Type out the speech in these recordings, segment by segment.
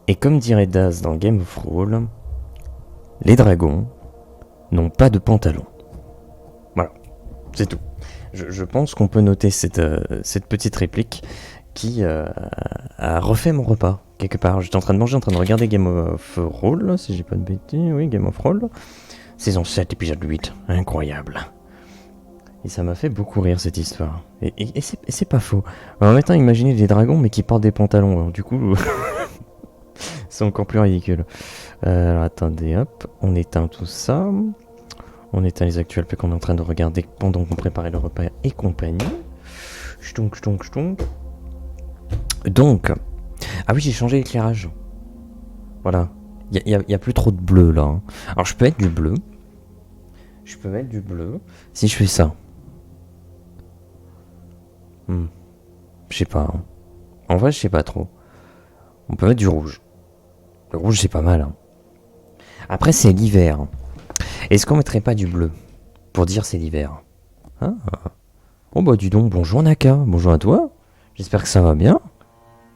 Et comme dirait Daz dans Game of Thrones, les dragons n'ont pas de pantalon. Voilà, c'est tout. Je pense qu'on peut noter cette petite réplique qui a refait mon repas, quelque part. J'étais en train de manger, en train de regarder Game of Thrones, si j'ai pas de bêtises, oui, Game of Thrones. Saison 7, épisode 8, incroyable. Et ça m'a fait beaucoup rire cette histoire. Et c'est pas faux. Alors maintenant, imaginez des dragons mais qui portent des pantalons. Alors, du coup, c'est encore plus ridicule. Alors attendez, hop, on éteint tout ça. On éteint les actuels puis qu'on est en train de regarder pendant qu'on préparait le repas et compagnie. Ch'tonk. Donc, ah oui, j'ai changé l'éclairage. Voilà. Il y a plus trop de bleu là. Hein. Alors je peux mettre du bleu. Je peux mettre du bleu. Si je fais ça. Je sais pas. Hein. En vrai, je sais pas trop. On peut mettre du rouge. Le rouge, c'est pas mal. Hein. Après, c'est l'hiver. Est-ce qu'on mettrait pas du bleu pour dire c'est l'hiver? Ah. Oh bah dis donc, bonjour Naka. Bonjour à toi. J'espère que ça va bien.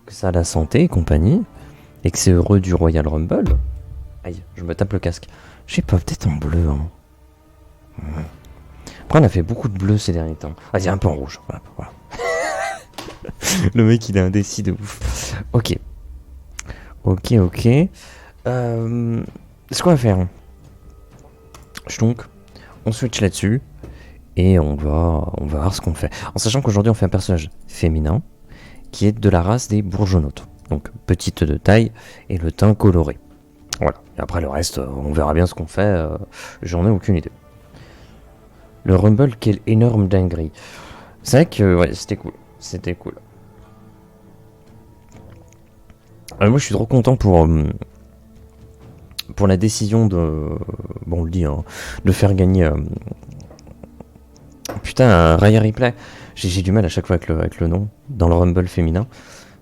Que ça a la santé et compagnie. Et que c'est heureux du Royal Rumble. Aïe, je me tape le casque. Je sais pas, peut-être en bleu. Hein. Après, on a fait beaucoup de bleu ces derniers temps. Vas-y, un peu en rouge. Voilà. Le mec, il est indécis de ouf. Ok. Ce qu'on va faire. Donc, on switch là-dessus. Et on va voir ce qu'on fait. En sachant qu'aujourd'hui, on fait un personnage féminin qui est de la race des bourgeonnautes. Donc, petite de taille et le teint coloré. Voilà. Et après, le reste, on verra bien ce qu'on fait. J'en ai aucune idée. Le Rumble, quelle énorme dinguerie. C'est vrai que, ouais, c'était cool. Moi, je suis trop content pour la décision de... Bon, on le dit, hein, de faire gagner... Putain, Raya Ripley. J'ai du mal à chaque fois avec le nom. Dans le Rumble féminin.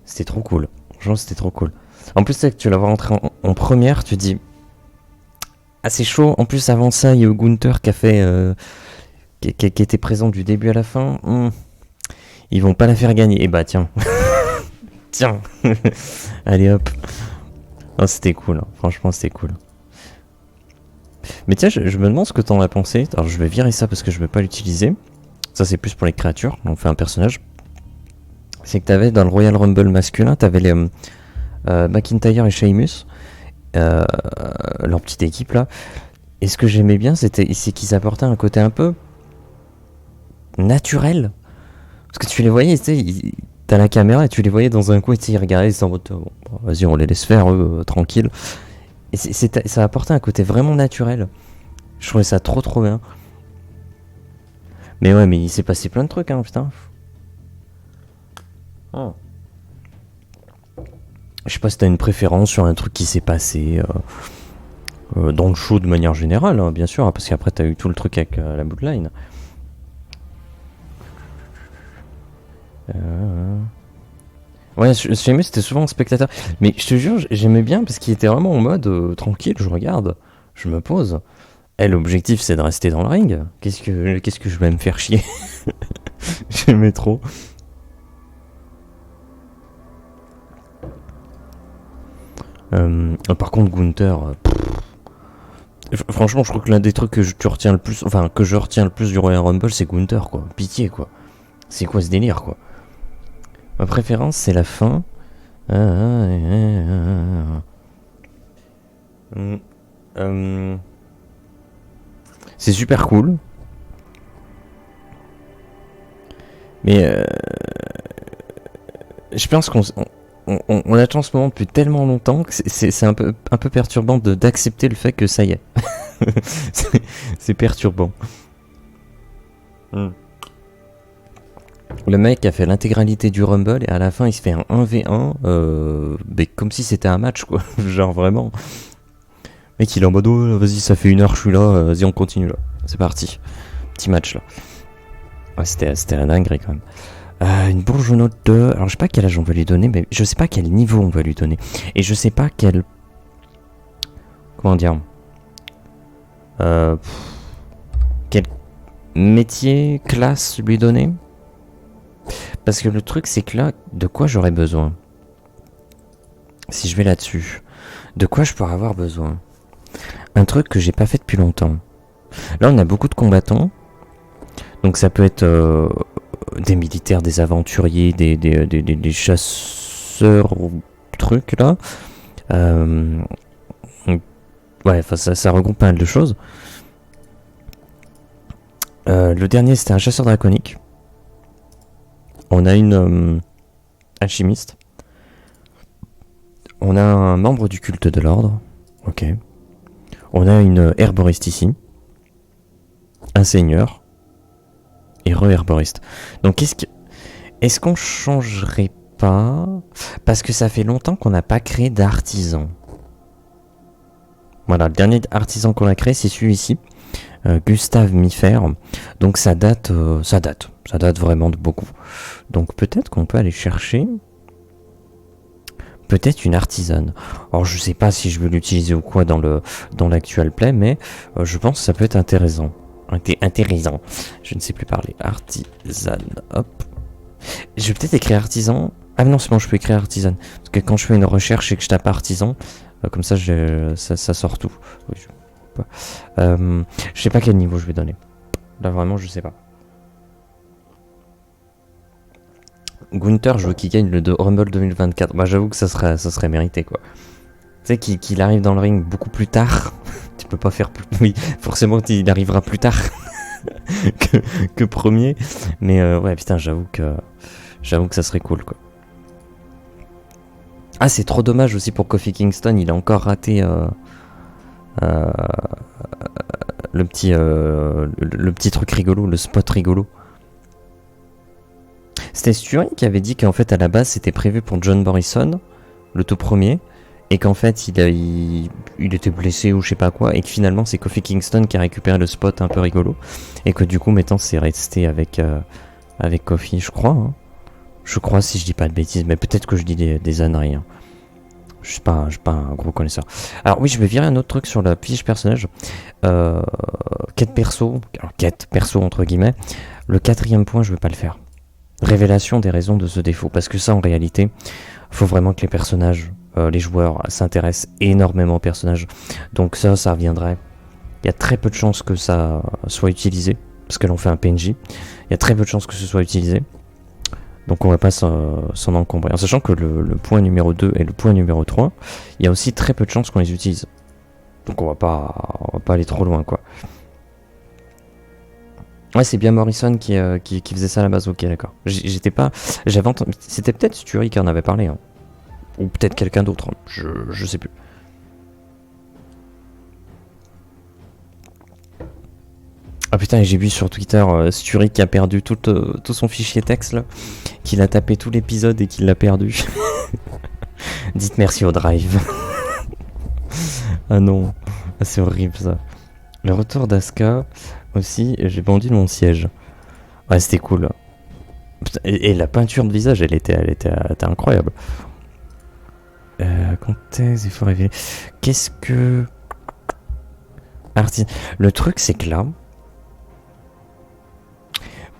C'était trop cool. Franchement, c'était trop cool. En plus, c'est que tu la vois rentrer en première, tu te dis... Ah, c'est chaud. En plus, avant ça, il y a eu Gunther qui a fait... qui était présent du début à la fin. Ils vont pas la faire gagner. Et bah, tiens. Tiens. Allez, hop. Oh, c'était cool. Hein. Franchement, c'était cool. Mais tiens, je me demande ce que t'en as pensé. Alors, je vais virer ça parce que je vais pas l'utiliser. Ça, c'est plus pour les créatures. On fait un personnage. C'est que t'avais dans le Royal Rumble masculin, t'avais les McIntyre et Sheamus. Leur petite équipe là. Et ce que j'aimais bien, c'est qu'ils apportaient un côté un peu naturel. Parce que tu les voyais, tu sais, t'as la caméra et tu les voyais dans un coin, ils regardaient, ils étaient en mode bon, vas-y, on les laisse faire, eux, tranquille. Et ça apportait un côté vraiment naturel. Je trouvais ça trop bien. Mais ouais, mais il s'est passé plein de trucs, hein, putain. Oh. Je sais pas si t'as une préférence sur un truc qui s'est passé dans le show de manière générale, hein, bien sûr, hein, parce qu'après t'as eu tout le truc avec la Bloodline. Ouais, Sheamus c'était souvent un spectateur. Mais je te jure, j'aimais bien parce qu'il était vraiment en mode tranquille, je regarde, je me pose. L'objectif c'est de rester dans le ring. Qu'est-ce que je vais me faire chier? J'aimais trop. Par contre, Gunther. Franchement, je crois que l'un des trucs que je retiens le plus du Royal Rumble, c'est Gunther, quoi. Pitié, quoi. C'est quoi ce délire, quoi? Ma préférence, c'est la fin. C'est super cool. Mais je pense qu'on attend ce moment depuis tellement longtemps que c'est un peu perturbant d'accepter le fait que ça y est. C'est perturbant. Le mec a fait l'intégralité du Rumble et à la fin il se fait un 1v1 mais comme si c'était un match, quoi. Genre vraiment. Le mec il est en mode oh, vas-y, ça fait 1 heure je suis là, vas-y on continue là. C'est parti. Petit match là. Ouais, c'était la dinguerie quand même. Une bourgeonnaute de... Alors je sais pas quel âge on va lui donner, mais je sais pas quel niveau on va lui donner. Et je sais pas quel... Comment dire quel métier, classe lui donner. Parce que le truc c'est que là, de quoi j'aurais besoin? Si je vais là-dessus, de quoi je pourrais avoir besoin? Un truc que j'ai pas fait depuis longtemps. Là, on a beaucoup de combattants. Donc ça peut être des militaires, des aventuriers, des chasseurs ou trucs là. Ouais, enfin ça regroupe pas mal de choses. Le dernier c'était un chasseur draconique. On a une alchimiste. On a un membre du culte de l'ordre. Ok. On a une herboriste ici. Un seigneur. Et re-herboriste. Donc est-ce qu'on changerait pas? Parce que ça fait longtemps qu'on n'a pas créé d'artisan. Voilà, le dernier artisan qu'on a créé, c'est celui-ci. Gustave Miffer. Donc ça date vraiment de beaucoup. Donc peut-être qu'on peut aller chercher peut-être une artisane. Alors je sais pas si je veux l'utiliser ou quoi dans l'actual play, mais je pense que ça peut être intéressant. Intéressant. Je ne sais plus parler. Artisane. Hop. Je vais peut-être écrire artisan. Ah non, c'est bon, je peux écrire artisane. Parce que quand je fais une recherche et que je tape artisan, comme ça, ça sort tout. Oui, je sais pas quel niveau je vais donner. Là, vraiment, je sais pas. Gunther, je veux qu'il gagne le Rumble 2024. Bah, j'avoue que ça serait mérité, quoi. Tu sais, qu'il arrive dans le ring beaucoup plus tard. Tu peux pas faire plus. Oui, forcément, il arrivera plus tard que premier. Mais ouais, putain, j'avoue que ça serait cool, quoi. Ah, c'est trop dommage aussi pour Kofi Kingston. Il a encore raté le petit truc rigolo, le spot rigolo. C'était Stuart qui avait dit qu'en fait à la base c'était prévu pour John Morrison, le tout premier, et qu'en fait il était blessé ou je sais pas quoi, et que finalement c'est Kofi Kingston qui a récupéré le spot un peu rigolo, et que du coup maintenant c'est resté avec Kofi, je crois. Hein. Je crois, si je dis pas de bêtises, mais peut-être que je dis des âneries. Hein. Je suis pas un gros connaisseur. Alors oui, je vais virer un autre truc sur la fiche personnage. Quête perso, alors quête perso entre guillemets. Le 4e point, je veux pas le faire. Révélation des raisons de ce défaut, parce que ça en réalité, faut vraiment que les personnages, les joueurs s'intéressent énormément aux personnages. Donc ça reviendrait. Il y a très peu de chances que ça soit utilisé, parce que l'on fait un PNJ. Il y a très peu de chances que ce soit utilisé. Donc on va pas s'en encombrer. En sachant que le point numéro 2 et le point numéro 3, il y a aussi très peu de chances qu'on les utilise. Donc on va pas aller trop loin, quoi. Ouais, c'est bien Morrison qui faisait ça à la base, ok, d'accord. J'avais entendu. C'était peut-être Stuart qui en avait parlé, hein. Ou peut-être quelqu'un d'autre, hein. Je sais plus. Ah putain, j'ai vu sur Twitter Stuart qui a perdu tout son fichier texte là, qu'il a tapé tout l'épisode et qu'il l'a perdu. Dites merci au drive. Ah non, c'est horrible ça. Le retour d'Asuka aussi, j'ai vendu mon siège. Ouais, c'était cool. Et la peinture de visage, elle était incroyable. Contexte, il faut révéler. Qu'est-ce que... Le truc, c'est que là,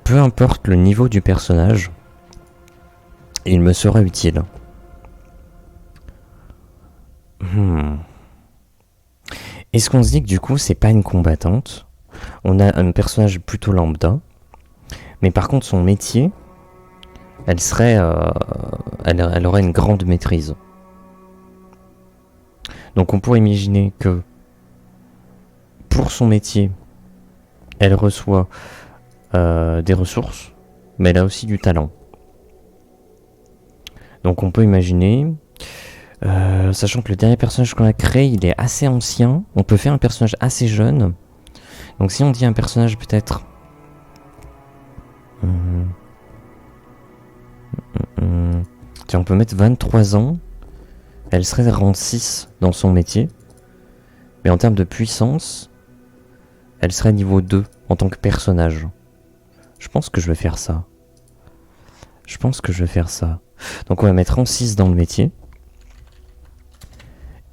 peu importe le niveau du personnage, il me sera utile. Est-ce qu'on se dit que du coup c'est pas une combattante? On a un personnage plutôt lambda, mais par contre son métier, elle serait, elle aurait une grande maîtrise. Donc on pourrait imaginer que pour son métier, elle reçoit des ressources, mais elle a aussi du talent. Donc on peut imaginer, sachant que le dernier personnage qu'on a créé, il est assez ancien, on peut faire un personnage assez jeune. Donc si on dit un personnage peut-être... Tiens, on peut mettre 23 ans, elle serait rang 6 dans son métier, mais en termes de puissance, elle serait niveau 2 en tant que personnage. Je pense que je vais faire ça. Donc on va mettre rang 6 dans le métier.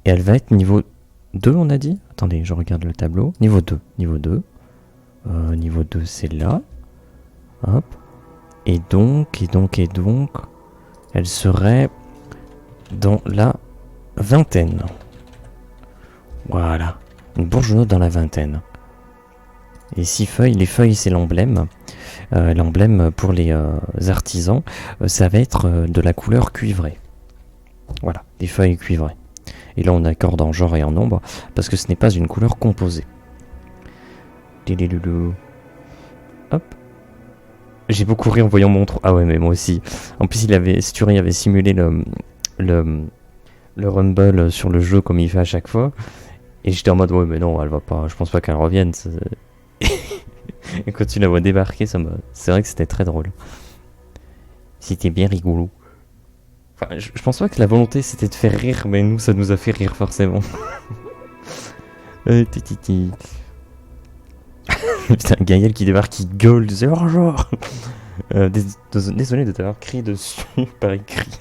Et elle va être niveau 2, on a dit. Attendez, je regarde le tableau. Niveau 2. Niveau 2, c'est là. Hop. Et donc, elle serait dans la vingtaine. Voilà. Une bourgeonneau dans la vingtaine. Et 6 feuilles. Les feuilles, c'est l'emblème. L'emblème pour les artisans, ça va être de la couleur cuivrée. Voilà, des feuilles cuivrées. Et là, on accorde en genre et en nombre, parce que ce n'est pas une couleur composée. Hop. J'ai beaucoup ri en voyant mon trou. Ah ouais, mais moi aussi. En plus, Sturi avait simulé le Rumble sur le jeu comme il fait à chaque fois. Et j'étais en mode, ouais, mais non, elle va pas. Je pense pas qu'elle revienne. Et quand tu la vois débarquer, c'est vrai que c'était très drôle. C'était bien rigolo. Enfin, je pense pas que la volonté c'était de faire rire, mais nous, ça nous a fait rire forcément. Titi. Putain, Gaël qui débarque, qui gueule, c'est genre. Désolé de t'avoir crié dessus par écrit.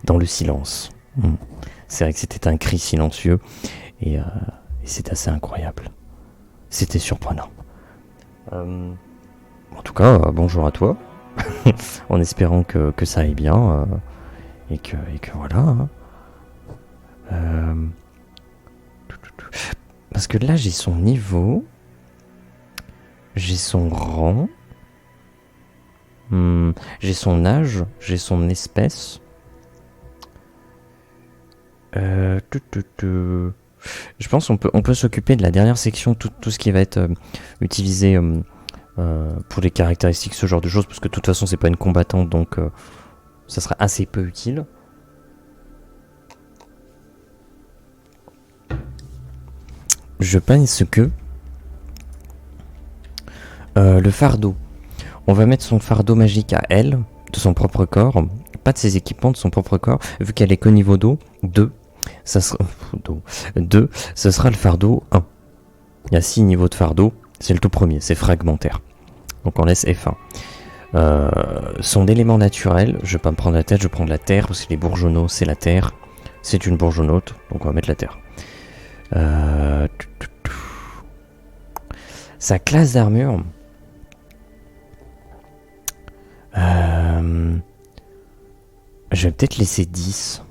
Dans le silence. C'est vrai que c'était un cri silencieux et c'est assez incroyable. C'était surprenant. En tout cas, bonjour à toi. En espérant que ça aille bien et que voilà. Parce que là, j'ai son niveau. J'ai son rang. J'ai son âge. J'ai son espèce. Je pense qu'on peut s'occuper de la dernière section, tout ce qui va être utilisé pour les caractéristiques, ce genre de choses, parce que de toute façon c'est pas une combattante, donc ça sera assez peu utile. Je pense que le fardeau, on va mettre son fardeau magique à elle, de son propre corps, pas de ses équipements, de son propre corps, vu qu'elle est qu'au niveau 2, ça sera le fardeau 1. Il y a 6 niveaux de fardeau, c'est le tout premier, c'est fragmentaire. Donc on laisse F1. Son élément naturel, je vais pas me prendre la tête, je vais prendre la terre, parce que les bourgeonneaux c'est la terre. C'est une bourgeonnote, donc on va mettre la terre. Sa classe d'armure. Je vais peut-être laisser 10.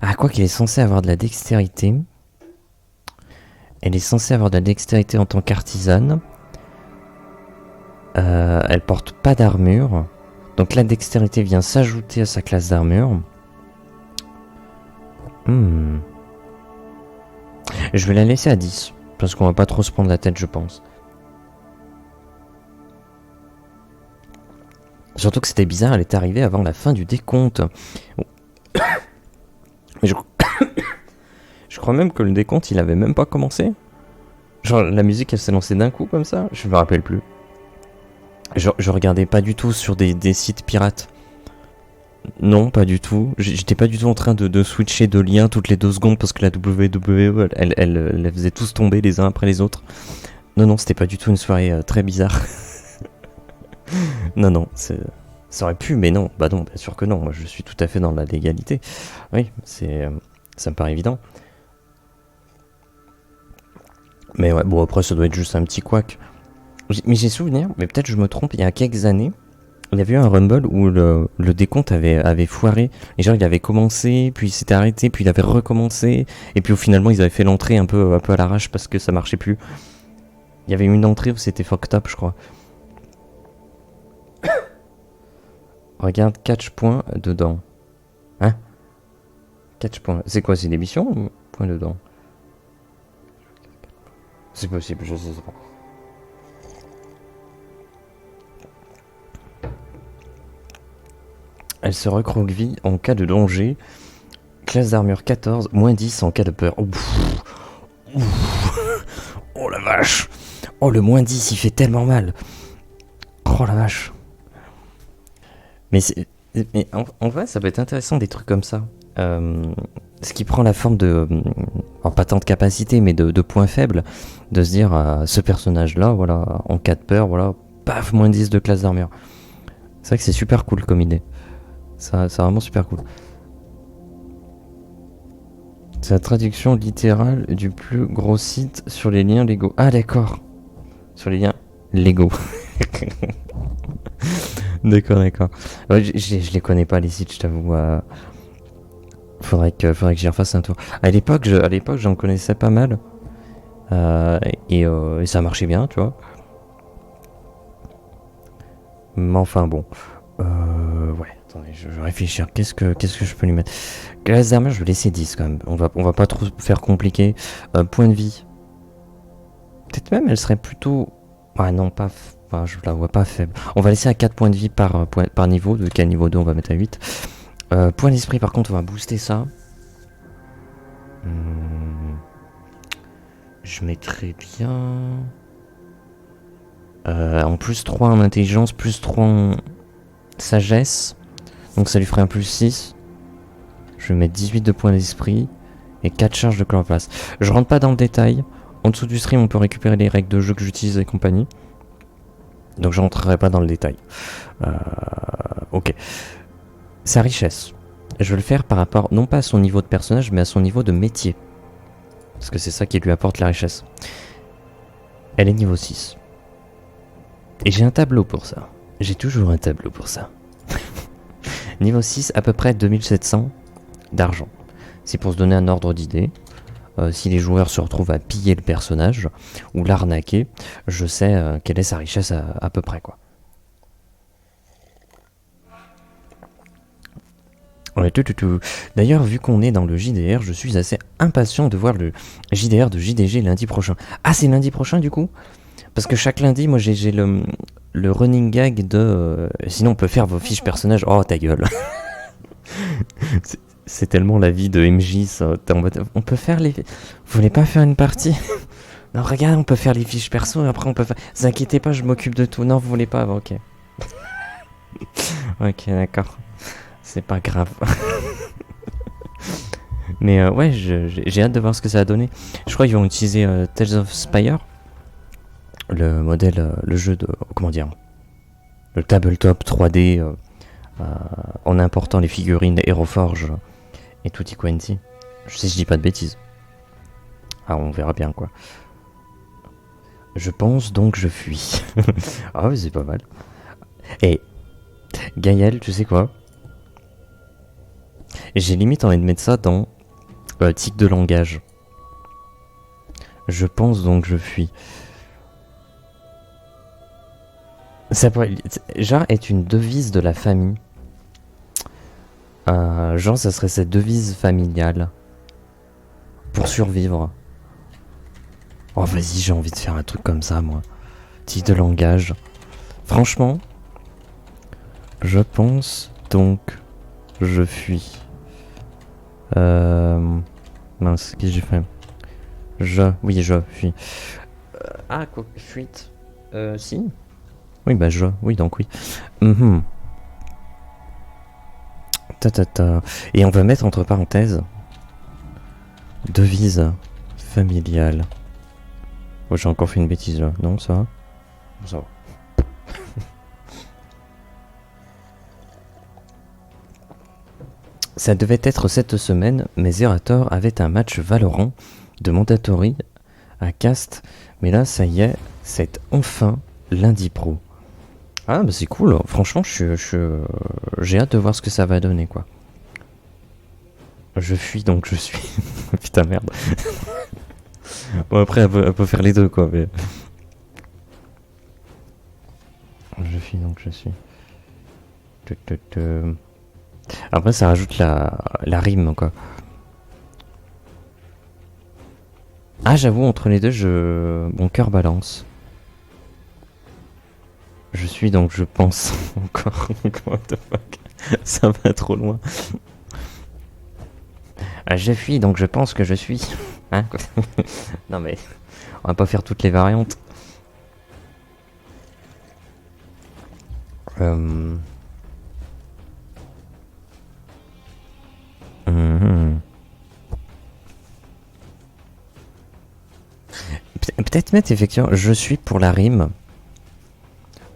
Ah, quoi qu'il est censé avoir de la dextérité. Elle est censée avoir de la dextérité en tant qu'artisane. Elle porte pas d'armure. Donc la dextérité vient s'ajouter à sa classe d'armure. Je vais la laisser à 10. Parce qu'on va pas trop se prendre la tête, je pense. Surtout que c'était bizarre, elle est arrivée avant la fin du décompte. Mais je crois même que le décompte, il avait même pas commencé. Genre, la musique, elle s'est lancée d'un coup comme ça. Je me rappelle plus. Je regardais pas du tout sur des sites pirates. Non, pas du tout. J'étais pas du tout en train de switcher de liens toutes les 2 secondes parce que la WWE, elle faisait tous tomber les uns après les autres. Non, c'était pas du tout une soirée très bizarre. Non, ça aurait pu, mais non. Bah non, bien sûr que non. Moi, je suis tout à fait dans la légalité. Oui, ça me paraît évident. Mais ouais, bon, après, ça doit être juste un petit couac. Mais j'ai souvenir, mais peut-être je me trompe, il y a quelques années, il y avait eu un Rumble où le décompte avait foiré. Et genre, il avait commencé, puis il s'était arrêté, puis il avait recommencé. Et puis finalement, ils avaient fait l'entrée un peu à l'arrache parce que ça marchait plus. Il y avait une entrée où c'était fucked up, je crois. Regarde, catch point dedans. Hein? Catch point. C'est quoi, c'est l'émission ou point dedans? C'est possible, je sais pas. Elle se recroqueville en cas de danger. Classe d'armure 14, moins 10 en cas de peur. Oh la vache. Oh, le moins 10, il fait tellement mal. Oh la vache. Mais en vrai, ça peut être intéressant des trucs comme ça. Ce qui prend la forme de... pas tant de capacité, mais de points faibles. De se dire, ce personnage-là, voilà, en cas de peur, voilà, paf, moins 10 de classe d'armure. C'est vrai que c'est super cool comme idée. C'est vraiment super cool. C'est la traduction littérale du plus gros site sur les liens Lego. Ah d'accord. Sur les liens Lego. D'accord. Ouais, je les connais pas les sites, je t'avoue. Faudrait que j'y refasse un tour. À l'époque, j'en connaissais pas mal. Et ça marchait bien, tu vois. Mais enfin bon. Ouais, attendez, je vais réfléchir. Qu'est-ce que je peux lui mettre? Glace d'armure, je vais laisser 10 quand même. On va pas trop faire compliqué. Point de vie. Peut-être même elle serait plutôt. Ah non, pas. Je la vois pas faible. On va laisser à 4 points de vie par niveau. De quel niveau 2 on va mettre à 8. Point d'esprit, par contre, on va booster ça. Je mettrais bien. En plus 3 en intelligence, plus 3 en sagesse. Donc ça lui ferait un plus 6. Je vais mettre 18 de points d'esprit et 4 charges de chloroplaste. Je rentre pas dans le détail. En dessous du stream, on peut récupérer les règles de jeu que j'utilise et compagnie. Donc je rentrerai pas dans le détail. Ok. Sa richesse. Je vais le faire par rapport, non pas à son niveau de personnage, mais à son niveau de métier. Parce que c'est ça qui lui apporte la richesse. Elle est niveau 6. Et j'ai un tableau pour ça. J'ai toujours un tableau pour ça. Niveau 6, à peu près 2700 d'argent. C'est pour se donner un ordre d'idée. Si les joueurs se retrouvent à piller le personnage ou l'arnaquer, je sais quelle est sa richesse à peu près, quoi. Ouais, D'ailleurs, vu qu'on est dans le JDR, je suis assez impatient de voir le JDR de JDG lundi prochain. Ah, c'est lundi prochain du coup? Parce que chaque lundi, moi j'ai le running gag de... sinon on peut faire vos fiches personnages. Oh ta gueule. C'est tellement la vie de MJ, ça. On peut faire les... Vous voulez pas faire une partie? Non, regarde, on peut faire les fiches perso et après on peut faire... Vous inquiétez pas, je m'occupe de tout. Non, vous voulez pas? Ok. Ok, d'accord. C'est pas grave. Mais ouais, j'ai hâte de voir ce que ça a donné. Je crois qu'ils vont utiliser Tales of Spire. Le modèle, le jeu de... Comment dire? Le tabletop 3D en important les figurines Aeroforge et tutti quanti. Je sais, je dis pas de bêtises. Ah, on verra bien quoi. Je pense donc je fuis. Ah oui, c'est pas mal. Et Gaël, tu sais quoi? J'ai limite envie de mettre ça dans tic de langage. Je pense donc je fuis. Ça pourrait, genre, être une devise de la famille. Genre, ça serait cette devise familiale. Pour survivre. Oh, vas-y, j'ai envie de faire un truc comme ça, moi. Tic de langage. Franchement, je pense donc je fuis. Mince, qu'est-ce que j'ai fait? Oui, je fuis. Ah, quoi, fuite. Si. Oui, bah oui, donc oui. Et on va mettre entre parenthèses devise familiale. Oh, j'ai encore fait une bêtise là. Non, ça va? Ça va. Ça devait être cette semaine, mais Zerator avait un match Valorant de Mandatory à Cast. Mais là, ça y est, c'est enfin lundi pro. Ah, bah c'est cool. Franchement, j'ai hâte de voir ce que ça va donner, quoi. Je fuis donc je suis. Putain, merde. Bon, après, elle peut faire les deux, quoi. Mais... Je fuis donc je suis. Après, ça rajoute la rime, quoi. Ah, j'avoue, entre les deux, mon cœur balance. Je suis donc je pense encore. What the fuck? Ça va trop loin. Je fuis donc je pense que je suis. Hein? Non mais on va pas faire toutes les variantes. Peut-être mettre effectivement je suis pour la rime.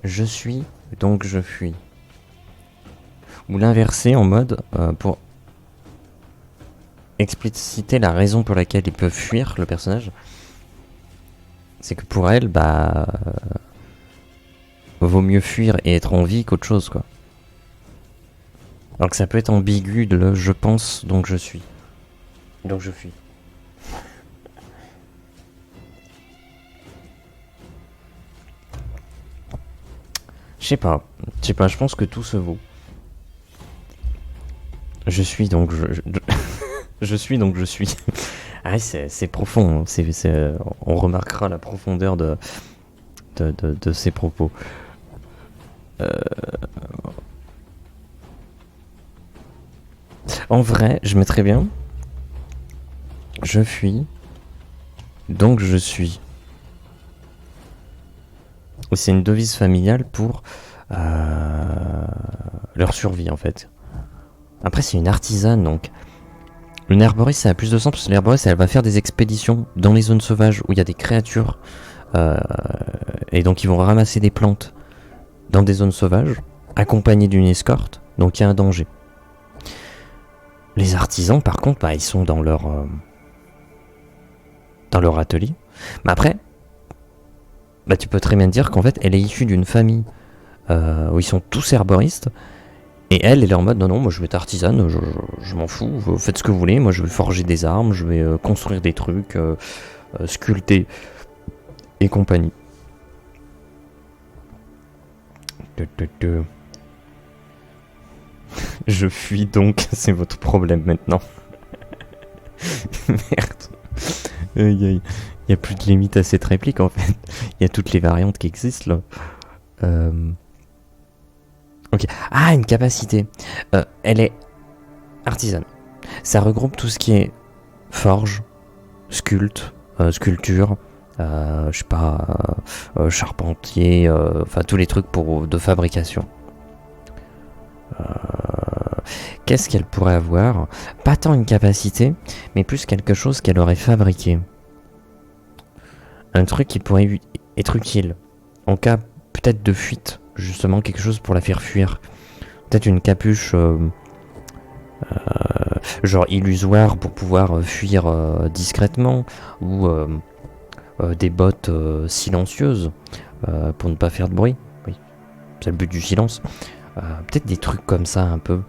Je suis donc je fuis. Ou l'inverser en mode pour expliciter la raison pour laquelle ils peuvent fuir le personnage. C'est que pour elle, vaut mieux fuir et être en vie qu'autre chose, quoi. Alors que ça peut être ambigu de le je pense donc je suis. Donc je fuis. Je pense que tout se vaut. Je suis donc je suis donc je suis. Ah oui, c'est profond, hein. On remarquera la profondeur de ces propos. En vrai, je mettrais bien je fuis, donc je suis. C'est une devise familiale pour leur survie en fait. Après, c'est une artisane donc. Une herboriste, ça a plus de sens parce que l'herboriste, elle va faire des expéditions dans les zones sauvages où il y a des créatures. Et donc, ils vont ramasser des plantes dans des zones sauvages, accompagnés d'une escorte. Donc, il y a un danger. Les artisans, par contre, bah, ils sont dans leur atelier. Mais après, bah, tu peux très bien dire qu'en fait, elle est issue d'une famille où ils sont tous herboristes. Et elle est en mode non, moi je vais être artisane, je m'en fous, vous faites ce que vous voulez, moi je vais forger des armes, je vais construire des trucs, sculpter et compagnie. Je fuis donc, c'est votre problème maintenant. Merde. Il y a plus de limite à cette réplique en fait. Il y a toutes les variantes qui existent là. Ok. Ah, une capacité. Elle est artisane. Ça regroupe tout ce qui est forge, sculpture, je sais pas, charpentier, enfin tous les trucs de fabrication. Qu'est-ce qu'elle pourrait avoir? Pas tant une capacité, mais plus quelque chose qu'elle aurait fabriqué. Un truc qui pourrait être utile. En cas peut-être de fuite, justement quelque chose pour la faire fuir. Peut-être une capuche genre illusoire pour pouvoir fuir discrètement, ou des bottes silencieuses pour ne pas faire de bruit. Oui, c'est le but du silence. Peut-être des trucs comme ça un peu.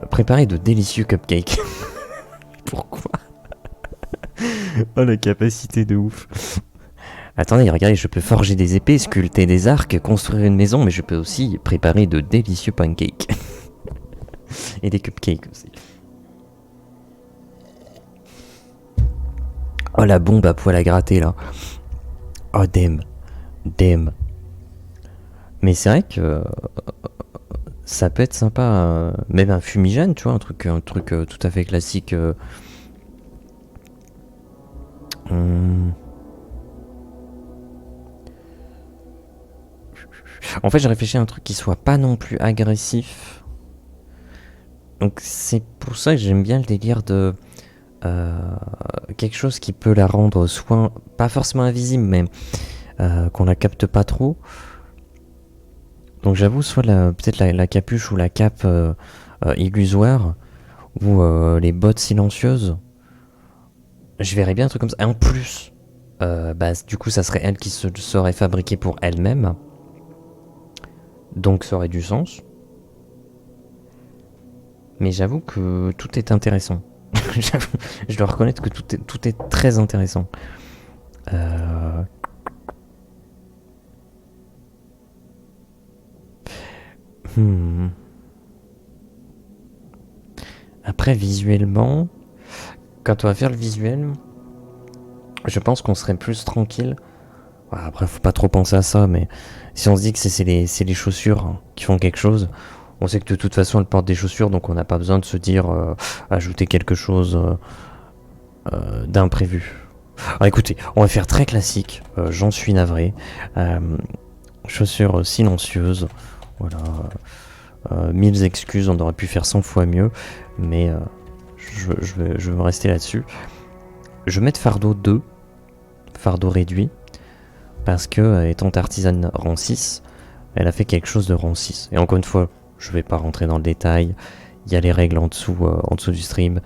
Préparer de délicieux cupcakes. Pourquoi? Oh, la capacité de ouf. Attendez, regardez, je peux forger des épées, sculpter des arcs, construire une maison, mais je peux aussi préparer de délicieux pancakes. Et des cupcakes aussi. Oh, la bombe à poil à gratter là. Oh, damn. Mais c'est vrai que ça peut être sympa, même un fumigène, tu vois, un truc tout à fait classique. En fait, j'ai réfléchi à un truc qui soit pas non plus agressif. Donc c'est pour ça que j'aime bien le délire de quelque chose qui peut la rendre soit pas forcément invisible, mais qu'on la capte pas trop. Donc j'avoue, soit peut-être la capuche ou la cape illusoire, ou les bottes silencieuses. Je verrais bien un truc comme ça. Et en plus, du coup, ça serait elle qui se serait fabriquée pour elle-même. Donc ça aurait du sens. Mais j'avoue que tout est intéressant. Je dois reconnaître que tout est très intéressant. Après, visuellement, quand on va faire le visuel, je pense qu'on serait plus tranquille. Après, faut pas trop penser à ça, mais si on se dit que c'est les chaussures qui font quelque chose, on sait que de toute façon elle porte des chaussures, donc on n'a pas besoin de se dire ajouter quelque chose d'imprévu. Alors écoutez, on va faire très classique, j'en suis navré. Chaussures silencieuses, voilà. 1000 excuses, on aurait pu faire 100 fois mieux, mais je vais me rester là-dessus. Je vais mettre fardeau 2, fardeau réduit, parce que étant artisane rang 6, elle a fait quelque chose de rang 6. Et encore une fois, je vais pas rentrer dans le détail, il y a les règles en dessous du stream,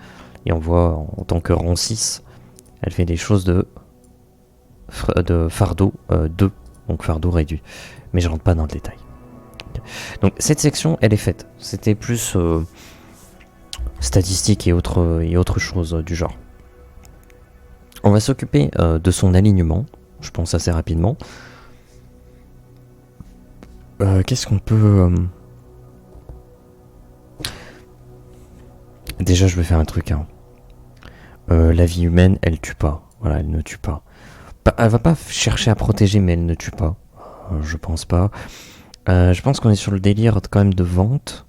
et on voit en tant que rang 6, elle fait des choses de fardeau 2, donc fardeau réduit. Mais je rentre pas dans le détail. Donc cette section, elle est faite. C'était plus statistique et autre chose du genre. On va s'occuper de son alignement, je pense assez rapidement. Qu'est-ce qu'on peut... Déjà, je vais faire un truc. Hein. La vie humaine, elle tue pas. Voilà, elle ne tue pas. Elle va pas chercher à protéger, mais elle ne tue pas. Je pense pas. Je pense qu'on est sur le délire quand même de vente.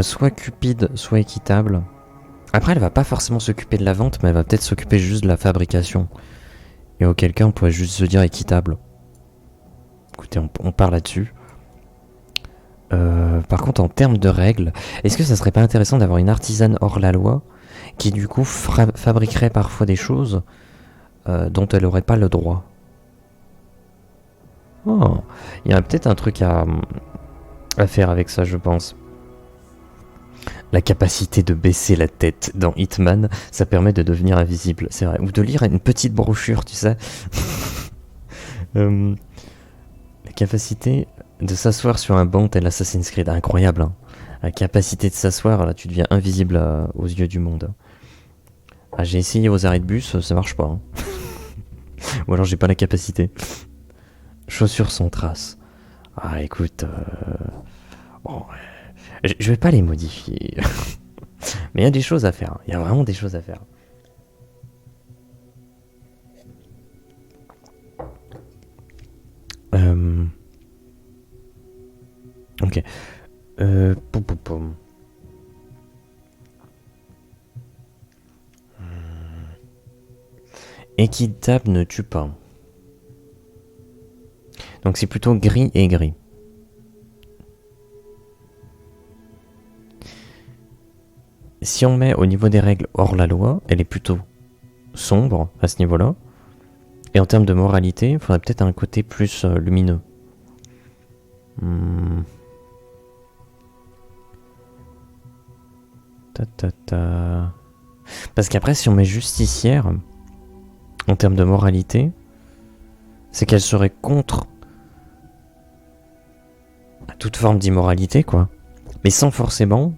Soit cupide, soit équitable. Après, elle va pas forcément s'occuper de la vente, mais elle va peut-être s'occuper juste de la fabrication. Et auquel cas, on pourrait juste se dire équitable. Écoutez, on part là-dessus. Par contre, en termes de règles, est-ce que ça serait pas intéressant d'avoir une artisane hors la loi qui du coup fabriquerait parfois des choses dont elle n'aurait pas le droit? Oh, il y a peut-être un truc à faire avec ça, je pense. La capacité de baisser la tête dans Hitman, ça permet de devenir invisible, c'est vrai. Ou de lire une petite brochure, tu sais. La capacité de s'asseoir sur un banc tel Assassin's Creed, incroyable. Hein. La capacité de s'asseoir, là tu deviens invisible aux yeux du monde. Ah, j'ai essayé aux arrêts de bus, ça marche pas. Hein. Ou alors j'ai pas la capacité. Chaussures sans trace. Ah écoute, bon, je vais pas les modifier. Mais il y a des choses à faire. Il y a vraiment des choses à faire. Ok. Poum, poum, poum. Équitable ne tue pas. Donc c'est plutôt gris et gris. Si on met au niveau des règles hors la loi, elle est plutôt sombre à ce niveau-là. Et en termes de moralité, il faudrait peut-être un côté plus lumineux. Parce qu'après, si on met justicière, en termes de moralité, c'est qu'elle serait contre toute forme d'immoralité, quoi. Mais sans forcément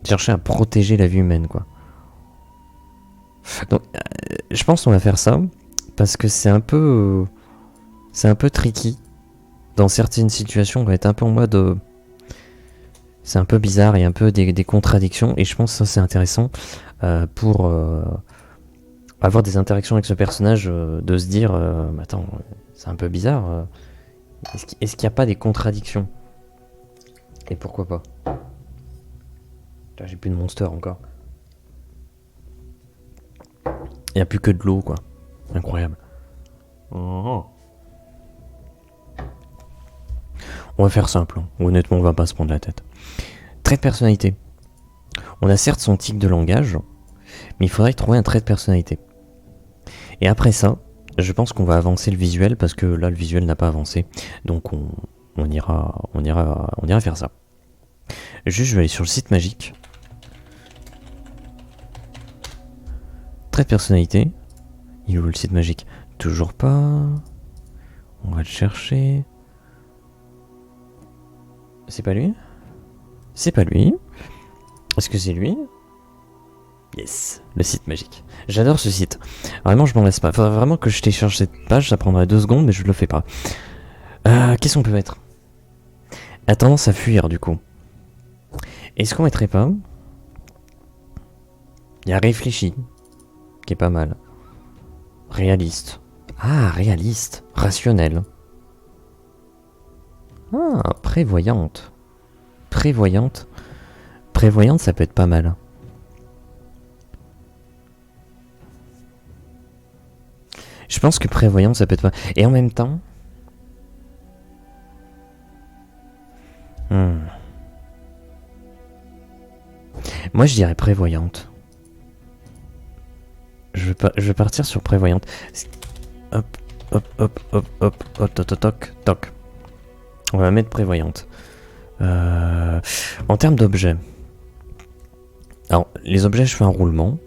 chercher à protéger la vie humaine, quoi. Donc, je pense qu'on va faire ça, parce que c'est un peu tricky. Dans certaines situations, on va être un peu en mode... c'est un peu bizarre et un peu des contradictions, et je pense que ça c'est intéressant pour avoir des interactions avec ce personnage, de se dire attends, c'est un peu bizarre, est-ce qu'il n'y a pas des contradictions? Et pourquoi pas? Là, j'ai plus de monster encore. Il n'y a plus que de l'eau, quoi. Incroyable. Oh. On va faire simple, hein. Honnêtement on va pas se prendre la tête. Trait de personnalité. On a certes son tic de langage, mais il faudrait trouver un trait de personnalité. Et après ça, je pense qu'on va avancer le visuel, parce que là le visuel n'a pas avancé. Donc on ira faire ça. Juste je vais aller sur le site magique. Trait de personnalité. Il est où le site magique? Toujours pas. On va le chercher. C'est pas lui? C'est pas lui. Est-ce que c'est lui? Yes, le site magique. J'adore ce site. Vraiment, je m'en laisse pas. Faudrait vraiment que je télécharge cette page, ça prendrait 2 secondes, mais je le fais pas. Qu'est-ce qu'on peut mettre? A tendance à fuir, du coup. Est-ce qu'on mettrait pas? Il y a réfléchi, qui est pas mal. Réaliste. Ah, réaliste. Rationnel. Ah, prévoyante. Prévoyante. Prévoyante, ça peut être pas mal. Je pense que prévoyante, ça peut être pas... Et en même temps... Moi, je dirais prévoyante. Je vais partir sur prévoyante. Hop, hop, hop, hop, hop, hop, toc, toc, toc. On va mettre prévoyante. En termes d'objets. Alors, les objets, je fais un roulement.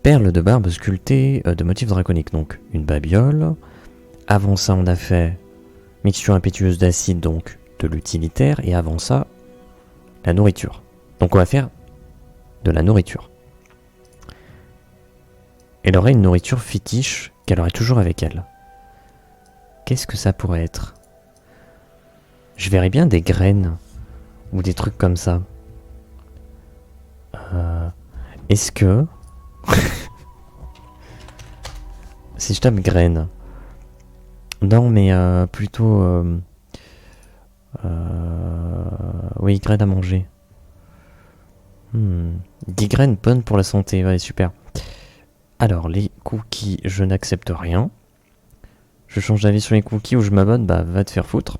Perle de barbe sculptée de motifs draconiques. Donc, une babiole. Avant ça, on a fait mixture impétueuse d'acide, donc de l'utilitaire et avant ça, la nourriture. Donc on va faire de la nourriture. Elle aurait une nourriture fétiche qu'elle aurait toujours avec elle. Qu'est-ce que ça pourrait être? Je verrais bien des graines ou des trucs comme ça. Est-ce que... si je tape graines... Non, mais plutôt... oui, graines à manger. Des graines bonnes pour la santé, ouais, super. Alors, les cookies, je n'accepte rien. Je change d'avis sur les cookies ou je m'abonne, bah va te faire foutre.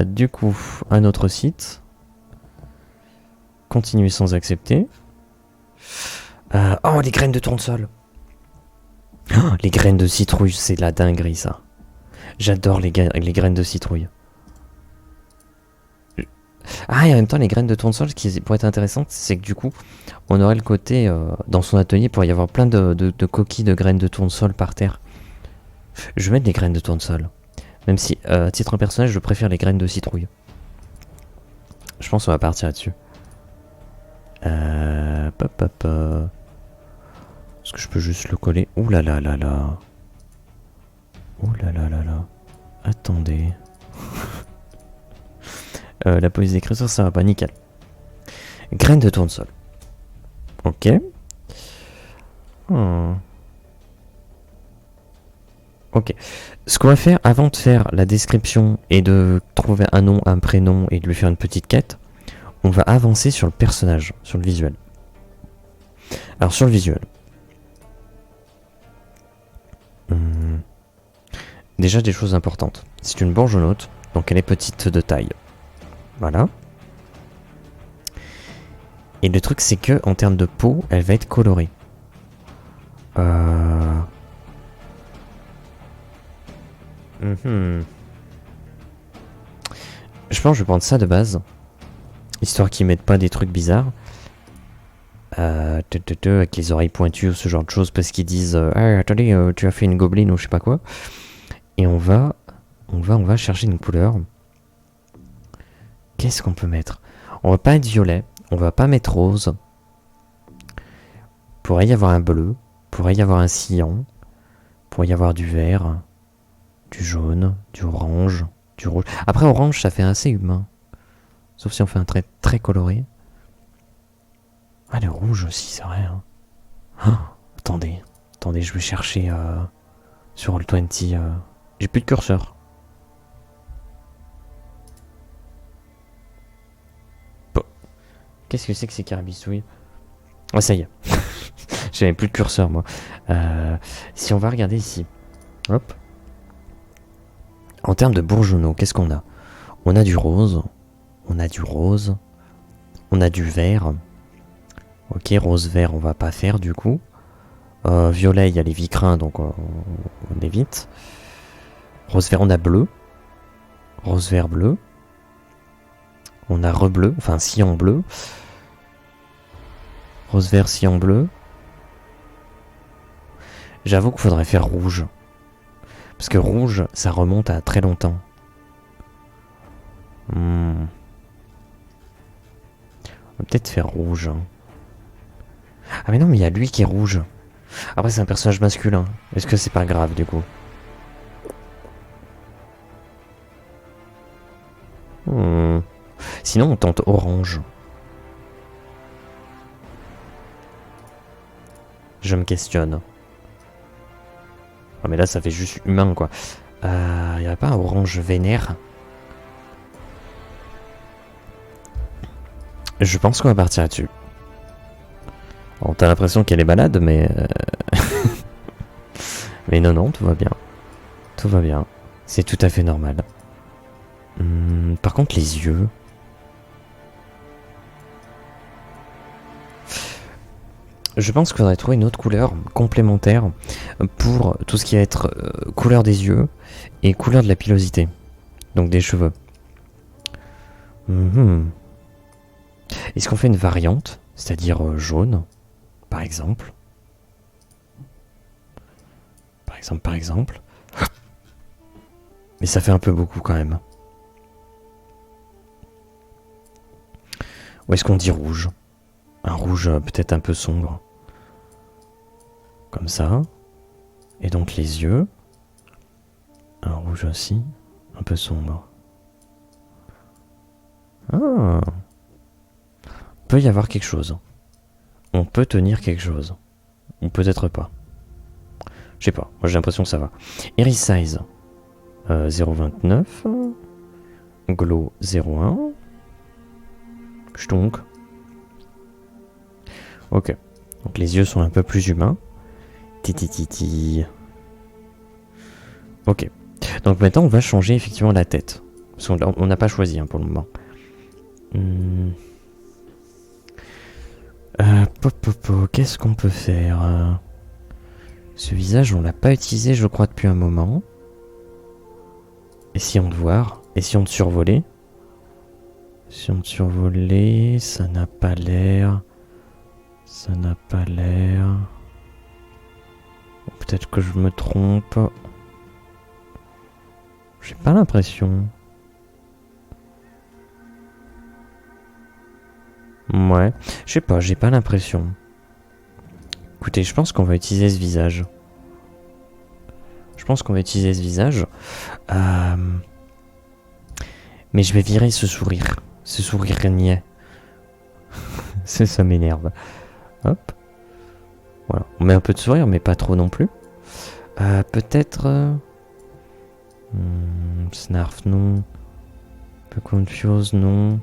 Du coup, un autre site. Continuer sans accepter. Oh, les graines de tournesol. Oh, les graines de citrouille, c'est de la dinguerie ça. J'adore les graines de citrouille. Ah, et en même temps, les graines de tournesol, ce qui pourrait être intéressant, c'est que du coup, on aurait le côté, dans son atelier, pour y avoir plein de coquilles de graines de tournesol par terre. Je vais mettre des graines de tournesol. Même si, à titre personnel, je préfère les graines de citrouille. Je pense qu'on va partir là-dessus. Est-ce que je peux juste le coller? Ouh là là là là. Ouh là là là là. Attendez. La police d'écriture, ça va pas, nickel. Graines de tournesol. Ok. Ok. Ce qu'on va faire avant de faire la description et de trouver un nom, un prénom et de lui faire une petite quête, on va avancer sur le personnage, sur le visuel. Alors sur le visuel. Déjà des choses importantes. C'est une bourgeonnote, donc elle est petite de taille. Voilà. Et le truc c'est que en termes de peau, elle va être colorée. Je pense que je vais prendre ça de base. Histoire qu'ils mettent pas des trucs bizarres. Avec les oreilles pointues ou ce genre de choses parce qu'ils disent attendez, tu as fait une gobeline ou je sais pas quoi. Et on va chercher une couleur. Qu'est-ce qu'on peut mettre? On va pas être violet, on va pas mettre rose. Pourrait y avoir un bleu, pourrait y avoir un cyan, pourrait y avoir du vert, du jaune, du orange, du rouge. Après orange ça fait assez humain. Sauf si on fait un trait très coloré. Ah, le rouge aussi, c'est vrai. Hein. Oh, attendez, je vais chercher sur Roll20. J'ai plus de curseur. Bon. Qu'est-ce que c'est que ces carabistouilles? Ah, ça y est. J'avais plus de curseur, moi. Si on va regarder ici. Hop. En termes de bourgeonneau, qu'est-ce qu'on a? On a du rose. On a du rose. On a du vert. Ok, rose-vert, on va pas faire du coup. Violet, il y a les vicrins, donc on évite. Rose-vert, on a bleu. Rose-vert, bleu. On a re-bleu, enfin cyan bleu. Rose-vert, cyan bleu. J'avoue qu'il faudrait faire rouge. Parce que rouge, ça remonte à très longtemps. On va peut-être faire rouge. Hein. Ah mais non, mais il y a lui qui est rouge. Après c'est un personnage masculin. Est-ce que c'est pas grave du coup? Sinon on tente orange. Je me questionne. Ah mais là ça fait juste humain quoi. Y a pas un orange vénère? Je pense qu'on va partir là-dessus. Bon, t'as l'impression qu'elle est malade, mais... mais non, tout va bien. Tout va bien. C'est tout à fait normal. Par contre, les yeux... Je pense qu'il faudrait trouver une autre couleur complémentaire pour tout ce qui va être couleur des yeux et couleur de la pilosité. Donc des cheveux. Est-ce qu'on fait une variante, c'est-à-dire jaune, par exemple? Par exemple. Mais ça fait un peu beaucoup quand même. Ou est-ce qu'on dit rouge? Un rouge peut-être un peu sombre. Comme ça. Et donc les yeux. Un rouge aussi. Un peu sombre. Ah. Peut y avoir quelque chose. On peut tenir quelque chose. Ou peut-être pas. Je sais pas. Moi j'ai l'impression que ça va. Iris size. 0,29. Glow 0,1. Ch'tonk. Ok. Donc les yeux sont un peu plus humains. Titi. Ok. Donc maintenant on va changer effectivement la tête. Parce qu'on n'a pas choisi hein, pour le moment. Qu'est-ce qu'on peut faire Ce visage on l'a pas utilisé je crois depuis un moment. Essayons de voir. Essayons de survoler. Essayons de survoler. Ça n'a pas l'air. Ça n'a pas l'air. Peut-être que je me trompe. J'ai pas l'impression. Ouais. Je sais pas, j'ai pas l'impression. Écoutez, je pense qu'on va utiliser ce visage. Mais je vais virer ce sourire. Ce sourire niais. Ça m'énerve. Hop. Voilà. On met un peu de sourire, mais pas trop non plus. Peut-être... Snarf, non. Un peu confuse, non.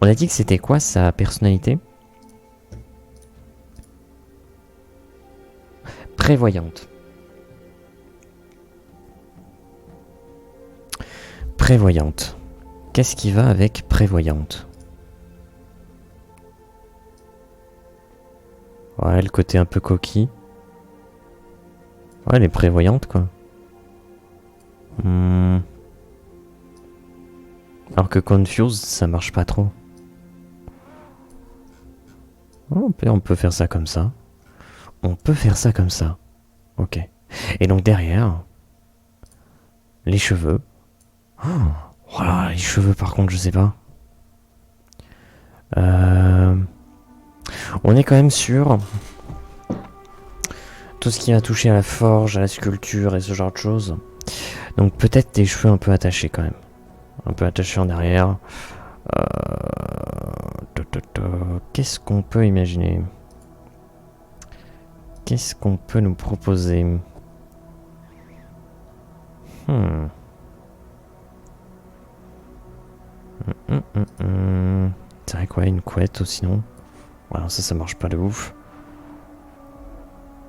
On a dit que c'était quoi sa personnalité? Prévoyante. Prévoyante. Qu'est-ce qui va avec prévoyante? Ouais, le côté un peu coquille. Ouais, elle est prévoyante, quoi. Alors que confused, ça marche pas trop. Oh, on peut faire ça comme ça. On peut faire ça comme ça. Ok. Et donc derrière, les cheveux. Oh, voilà, les cheveux par contre, je sais pas. On est quand même sur tout ce qui va toucher à la forge, à la sculpture et ce genre de choses. Donc peut-être des cheveux un peu attachés quand même. Un peu attachés en arrière. Qu'est-ce qu'on peut imaginer? Qu'est-ce qu'on peut nous proposer? C'est vrai quoi, une couette aussi, non? Voilà, ça marche pas de ouf.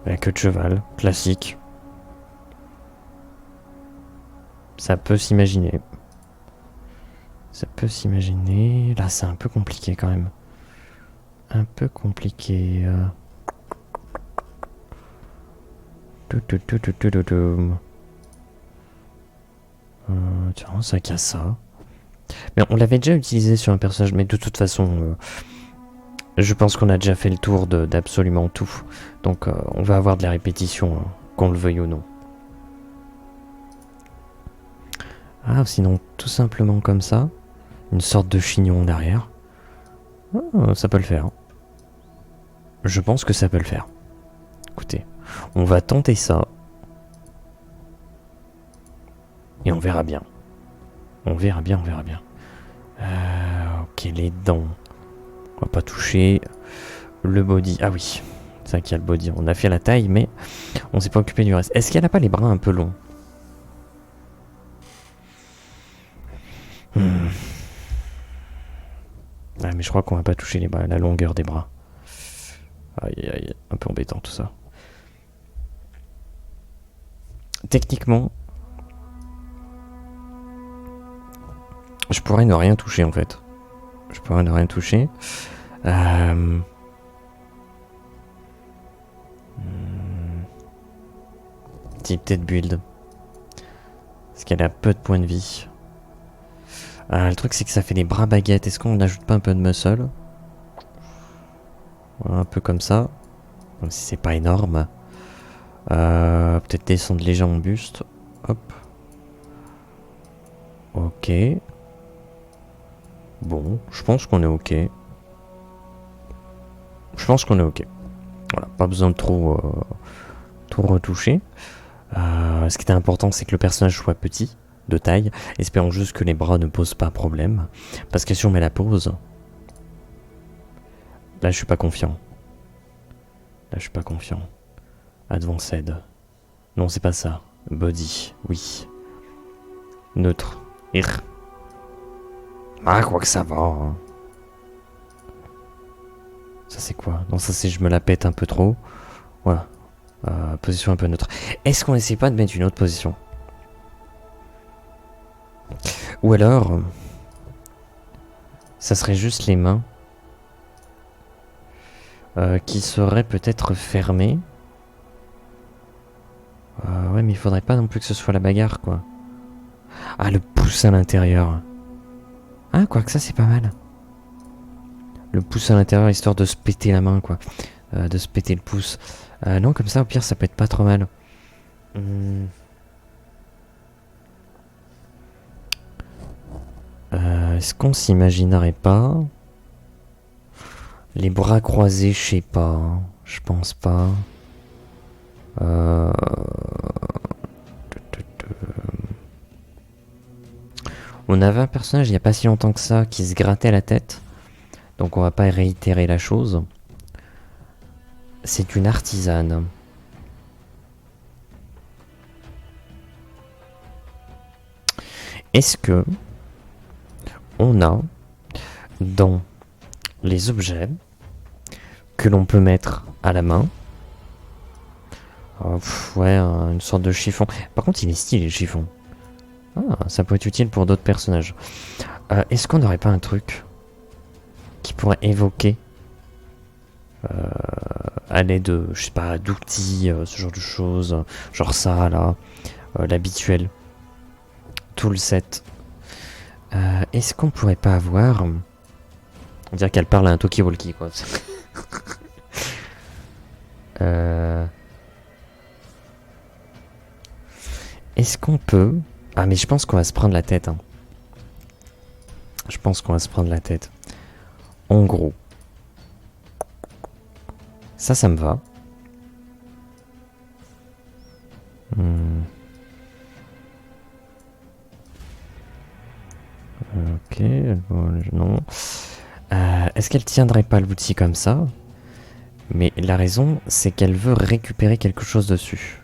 La queue de cheval, classique. Ça peut s'imaginer. Ça peut s'imaginer. Là, c'est un peu compliqué quand même. Un peu compliqué. Tiens, ça casse ça. Mais on l'avait déjà utilisé sur un personnage, mais de toute façon, je pense qu'on a déjà fait le tour d'absolument tout. Donc on va avoir de la répétition, hein, qu'on le veuille ou non. Ah, sinon, tout simplement comme ça. Une sorte de chignon en arrière. Ah, ça peut le faire. Je pense que ça peut le faire. Écoutez, on va tenter ça. Et on verra bien. On verra bien. Ok, les dents. On va pas toucher le body. Ah oui, c'est vrai qu'il y a le body. On a fait la taille, mais on s'est pas occupé du reste. Est-ce qu'elle a pas les bras un peu longs? Ah, mais je crois qu'on va pas toucher les bras, la longueur des bras. Aïe, un peu embêtant tout ça. Techniquement, je pourrais ne rien toucher en fait. Type peut-être build. Parce qu'elle a peu de points de vie. Le truc c'est que ça fait des bras baguettes. Est-ce qu'on n'ajoute pas un peu de muscle? Voilà, un peu comme ça. Même si c'est pas énorme. Peut-être descendre léger en buste. Hop. Ok. Bon, je pense qu'on est ok. Je pense qu'on est ok. Voilà, pas besoin de trop retoucher. Ce qui était important, c'est que le personnage soit petit, de taille. Espérons juste que les bras ne posent pas problème. Parce que si on met la pose, là je suis pas confiant. Là je suis pas confiant. Advanced. Non, c'est pas ça. Body, oui. Neutre. Ir. Ah, quoi que ça va. Hein. Ça c'est quoi? Non, ça c'est je me la pète un peu trop. Voilà. Position un peu neutre. Est-ce qu'on essaie pas de mettre une autre position? Ou alors, ça serait juste les mains qui seraient peut-être fermées. Ouais, mais il faudrait pas non plus que ce soit la bagarre, quoi. Ah, le pouce à l'intérieur. Ah, quoi que ça, c'est pas mal. Le pouce à l'intérieur, histoire de se péter la main, quoi. De se péter le pouce. Non, comme ça, au pire, ça peut être pas trop mal. Est-ce qu'on s'imaginerait pas les bras croisés? Je sais pas. Hein. Je pense pas. On avait un personnage il n'y a pas si longtemps que ça qui se grattait la tête. Donc on va pas réitérer la chose. C'est une artisane. Est-ce que on a dans les objets que l'on peut mettre à la main ouais, une sorte de chiffon. Par contre, il est stylé le chiffon. Ah, ça peut être utile pour d'autres personnages. Est-ce qu'on n'aurait pas un truc qui pourrait évoquer à l'aide de, je sais pas, d'outils, ce genre de choses, genre ça là, l'habituel, tout le set. Est-ce qu'on pourrait pas avoir, on dirait qu'elle parle à un talkie-walkie quoi. Est-ce qu'on peut, ah mais je pense qu'on va se prendre la tête. Hein. Je pense qu'on va se prendre la tête. En gros. Ça me va. Ok, bon, non. Est-ce qu'elle tiendrait pas l'outil comme ça? Mais la raison, c'est qu'elle veut récupérer quelque chose dessus.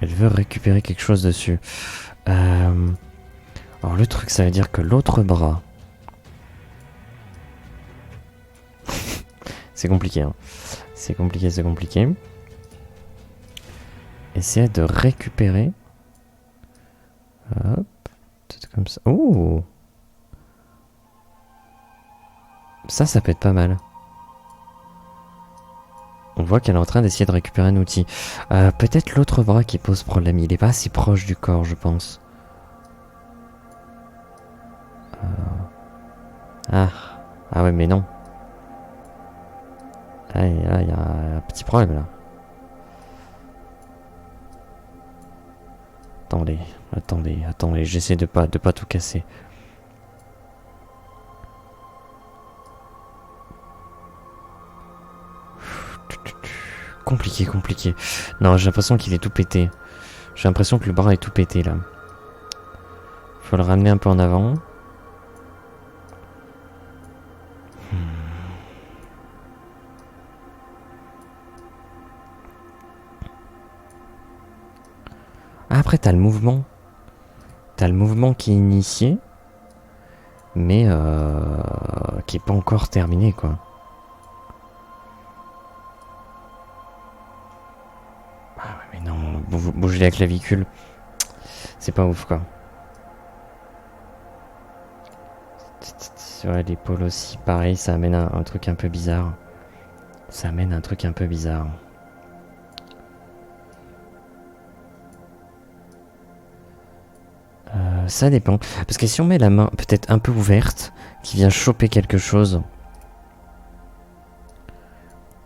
Elle veut récupérer quelque chose dessus. Alors le truc, ça veut dire que l'autre bras... c'est compliqué, hein. C'est compliqué, c'est compliqué. Essayer de récupérer... Hop. Peut-être comme ça. Oh! Ça peut être pas mal. On voit qu'elle est en train d'essayer de récupérer un outil. Peut-être l'autre bras qui pose problème. Il est pas assez proche du corps, je pense. Ah ouais, mais non. Ah, il y a un petit problème là. Attendez. J'essaie de pas tout casser. Compliqué. Non, j'ai l'impression qu'il est tout pété. J'ai l'impression que le bras est tout pété là. Faut le ramener un peu en avant. Ah, après t'as le mouvement. T'as le mouvement qui est initié. Mais qui est pas encore terminé quoi. Mais non, bouger la clavicule, c'est pas ouf quoi. Sur l'épaule aussi, pareil, ça amène un truc un peu bizarre. Ça dépend. Parce que si on met la main peut-être un peu ouverte, qui vient choper quelque chose.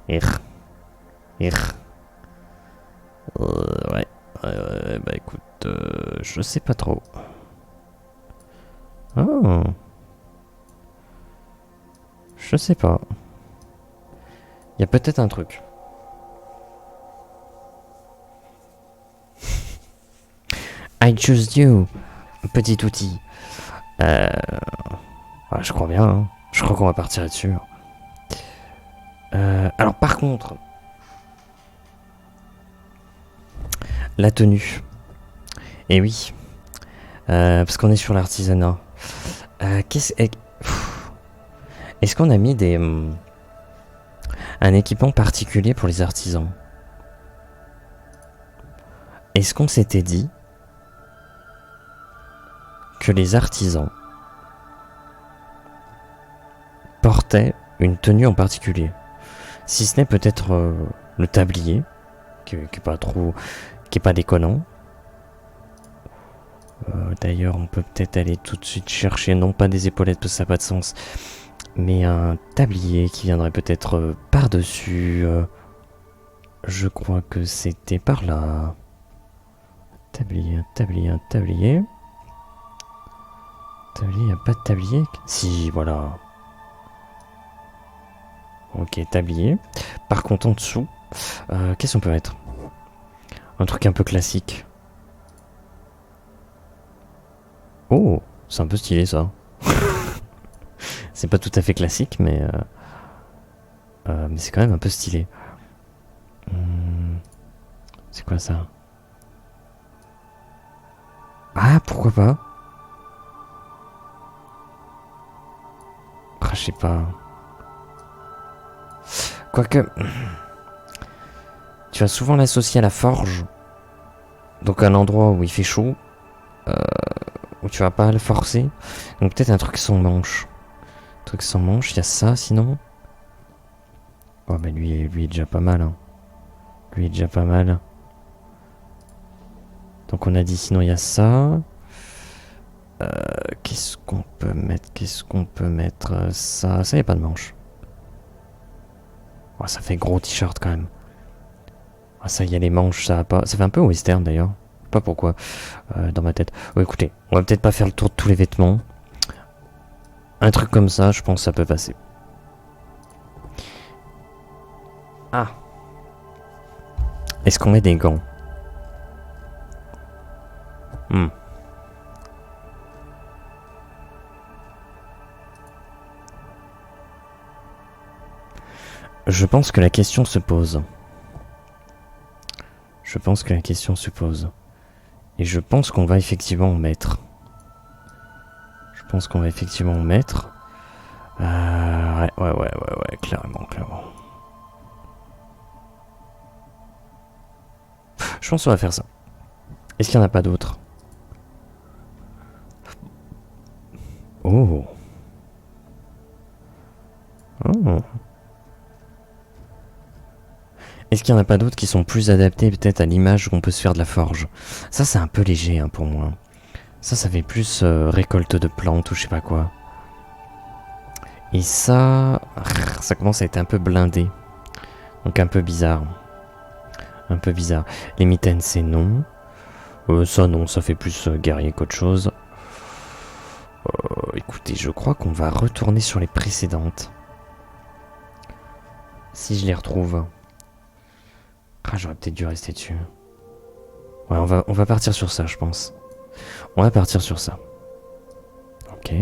Ouais, bah écoute. Je sais pas trop. Oh. Je sais pas. Il y a peut-être un truc. I choose you, petit outil. Je crois bien. Hein. Je crois qu'on va partir là-dessus. Alors par contre, la tenue. Et oui, parce qu'on est sur l'artisanat. Est-ce qu'on a mis un équipement particulier pour les artisans? Est-ce qu'on s'était dit que les artisans portaient une tenue en particulier? Si ce n'est peut-être le tablier, qui est pas déconnant. D'ailleurs, on peut peut-être aller tout de suite chercher, non pas des épaulettes parce que ça n'a pas de sens, mais un tablier qui viendrait peut-être par-dessus. Je crois que c'était par là. Tablier. Tablier, y a pas de tablier? Si, voilà. Ok, tablier. Par contre, en dessous, qu'est-ce qu'on peut mettre? Un truc un peu classique. Oh, c'est un peu stylé ça. C'est pas tout à fait classique, mais c'est quand même un peu stylé. C'est quoi ça? Ah, pourquoi pas? Ah, je sais pas. Quoique, tu vas souvent l'associer à la forge. Donc un endroit où il fait chaud. Où tu vas pas le forcer. Donc peut-être un truc sans manche. Un truc sans manche, il y a ça sinon. Oh bah lui est déjà pas mal. Hein. Lui est déjà pas mal. Donc on a dit sinon il y a ça. Qu'est-ce qu'on peut mettre? Ça y a pas de manche. Oh, ça fait gros t-shirt quand même. Oh, ça y a les manches, ça va pas. Ça fait un peu western d'ailleurs. Pas pourquoi dans ma tête. Oh, écoutez, on va peut-être pas faire le tour de tous les vêtements. Un truc comme ça, je pense que ça peut passer. Ah. Est-ce qu'on met des gants? Je pense que la question se pose. Et je pense qu'on va effectivement en mettre. Ouais, clairement. Je pense qu'on va faire ça. Est-ce qu'il n'y en a pas d'autres? Oh. Est-ce qu'il n'y en a pas d'autres qui sont plus adaptés peut-être à l'image qu'on peut se faire de la forge? Ça c'est un peu léger hein, pour moi. Ça fait plus récolte de plantes ou je sais pas quoi. Et ça commence à être un peu blindé. Donc un peu bizarre. Les mitaines c'est non. Ça non, ça fait plus guerrier qu'autre chose. Écoutez, je crois qu'on va retourner sur les précédentes. Si je les retrouve. Ah, j'aurais peut-être dû rester dessus. Ouais, on va partir sur ça, je pense. Ok.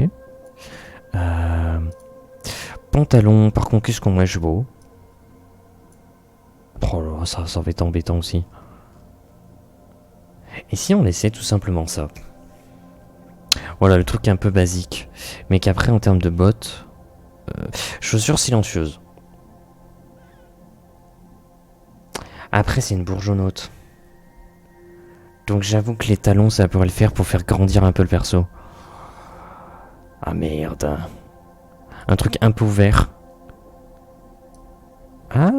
Pantalon, par contre, qu'est-ce qu'on met beau? Oh là, ça va être embêtant aussi. Et si on laissait tout simplement ça? Voilà, le truc un peu basique. Mais qu'après, en termes de bottes... chaussures silencieuses. Après, c'est une bourgeonnote. Donc j'avoue que les talons, ça pourrait le faire pour faire grandir un peu le perso. Ah merde. Un truc un peu ouvert. Ah.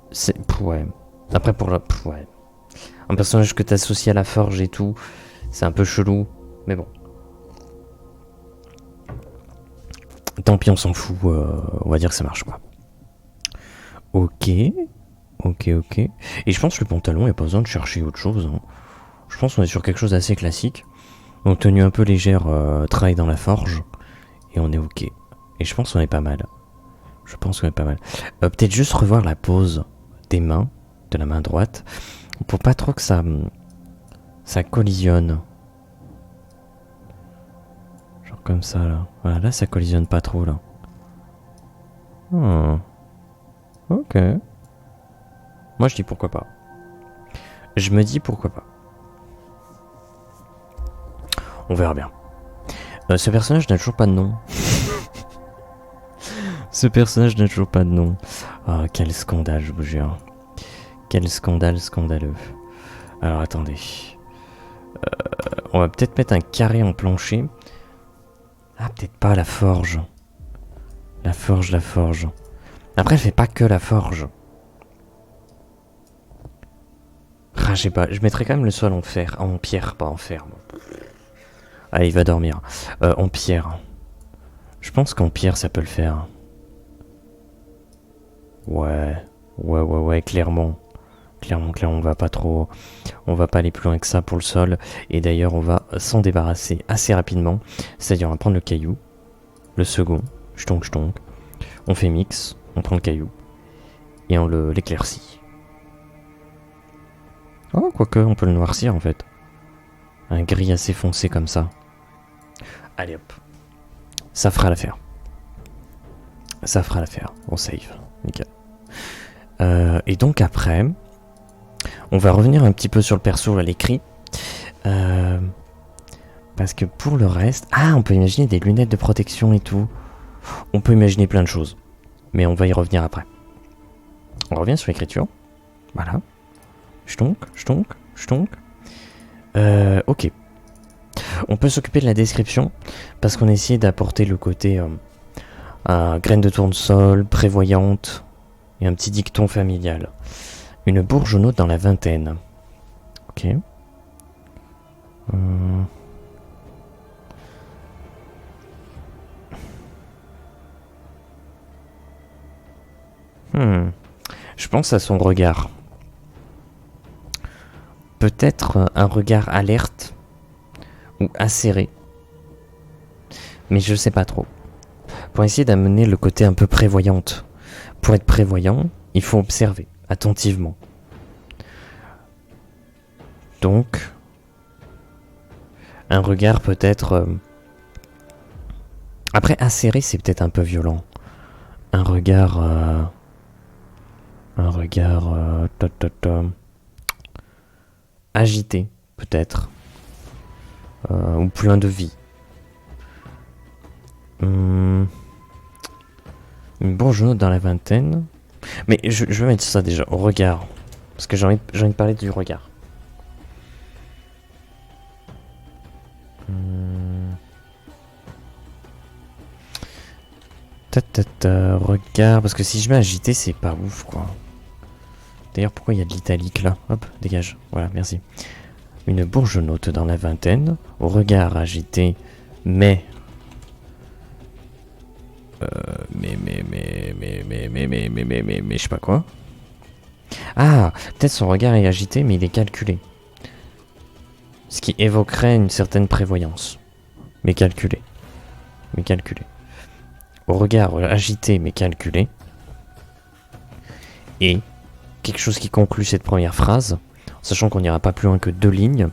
C'est... Ouais. Après pour la... Ouais. Un personnage que t'associes à la forge et tout, c'est un peu chelou. Mais bon. Tant pis, on s'en fout. On va dire que ça marche quoi. Ok. Et je pense que le pantalon, il n'y a pas besoin de chercher autre chose. Hein. Je pense qu'on est sur quelque chose d'assez classique. Donc tenue un peu légère, travail dans la forge. Et on est ok. Et je pense qu'on est pas mal. Je pense qu'on est pas mal. Peut-être juste revoir la pose des mains, de la main droite, pour pas trop que ça collisionne. Genre comme ça là. Voilà, là ça collisionne pas trop là. Ok. Moi je dis pourquoi pas. Je me dis pourquoi pas. On verra bien. Ce personnage n'a toujours pas de nom. Ce personnage n'a toujours pas de nom. Oh, quel scandale, je vous jure. Quel scandale scandaleux. Alors attendez. On va peut-être mettre un carré en plancher. Ah, peut-être pas la forge. La forge, la forge. Après, elle fait pas que la forge. Ah, je sais pas. Je mettrais quand même le sol en fer. En pierre, pas en fer. Allez, il va dormir. En pierre. Je pense qu'en pierre, ça peut le faire. Ouais, clairement. Clairement, on va pas trop... On va pas aller plus loin que ça pour le sol. Et d'ailleurs, on va s'en débarrasser assez rapidement. C'est-à-dire, on va prendre le caillou. Le second. Chtonk. On fait mix. On prend le caillou. Et on l'éclaircit. Oh, quoique, on peut le noircir, en fait. Un gris assez foncé comme ça. Allez, hop. Ça fera l'affaire. Ça fera l'affaire. On save. Nickel. Et donc après... On va revenir un petit peu sur le perso à l'écrit. Parce que pour le reste... Ah, on peut imaginer des lunettes de protection et tout. On peut imaginer plein de choses. Mais on va y revenir après. On revient sur l'écriture. Voilà. Chtonk. Ok. On peut s'occuper de la description. Parce qu'on a essayé d'apporter le côté... graine de tournesol, prévoyante. Et un petit dicton familial. Une bourgeonnaute dans la vingtaine. Ok. Je pense à son regard. Peut-être un regard alerte ou acéré. Mais je sais pas trop. Pour essayer d'amener le côté un peu prévoyante. Pour être prévoyant, il faut observer attentivement. Donc, un regard peut-être... Après, acéré, c'est peut-être un peu violent. Un regard... agité, peut-être. Ou plein de vie. Une bourgeonnaute dans la vingtaine. Mais je vais mettre ça déjà, au regard. Parce que j'ai envie de parler du regard. Regard. Parce que si je mets agité, c'est pas ouf, quoi. D'ailleurs, pourquoi il y a de l'italique là? Hop, dégage. Voilà, merci. Une bourgeonnaute dans la vingtaine, au regard agité, mais je sais pas quoi. Ah, peut-être son regard est agité, mais il est calculé. Ce qui évoquerait une certaine prévoyance. Mais calculé. Au regard agité, mais calculé. Et quelque chose qui conclut cette première phrase, sachant qu'on n'ira pas plus loin que 2 lignes.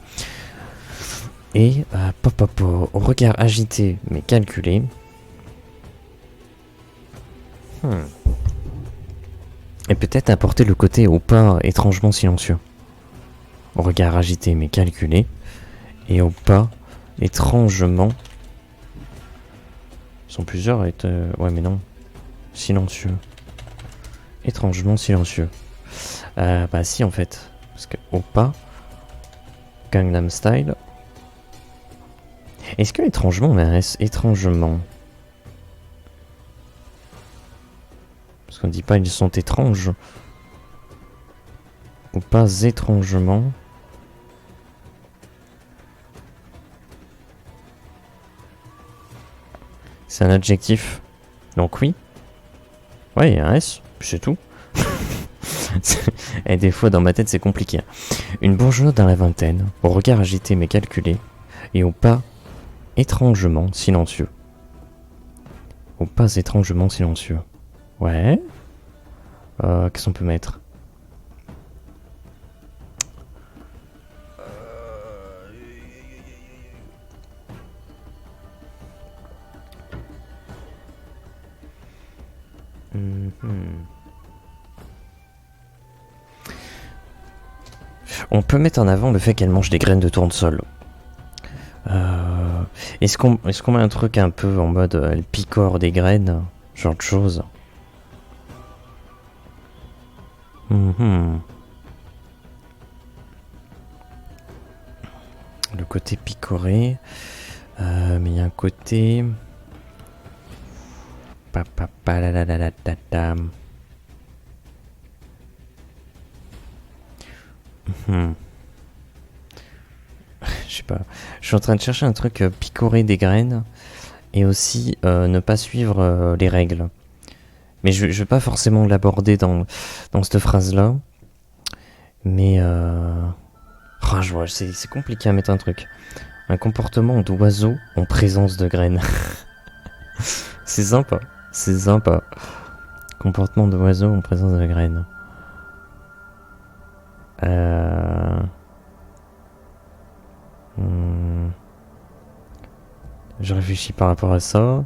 Et au regard agité, mais calculé. Et peut-être apporter le côté au pas étrangement silencieux. Au regard agité mais calculé. Et au pas étrangement... Ils sont plusieurs à être... Ouais mais non. Silencieux. Étrangement silencieux. Bah si en fait. Parce que au pas... Gangnam Style... Est-ce que étrangement on a un S étrangement? Parce qu'on dit pas ils sont étranges. Ou pas étrangement. C'est un adjectif. Donc oui. Ouais, il y a un S, c'est tout. Et des fois dans ma tête c'est compliqué. Une bourgeoise dans la vingtaine, au regard agité mais calculé, et au pas étrangement silencieux. Au pas étrangement silencieux. Ouais. Qu'est-ce qu'on peut mettre? On peut mettre en avant le fait qu'elle mange des graines de tournesol. Est-ce qu'on met un truc un peu en mode elle picore des graines, genre de choses. Le côté picoré, mais il y a un côté. Je sais pas. Je suis en train de chercher un truc picorer des graines et aussi ne pas suivre les règles. Mais je vais pas forcément l'aborder dans cette phrase-là. Mais je vois, c'est compliqué à mettre un truc. Un comportement d'oiseau en présence de graines. C'est sympa. C'est sympa. Comportement d'oiseau en présence de graines. Je réfléchis par rapport à ça.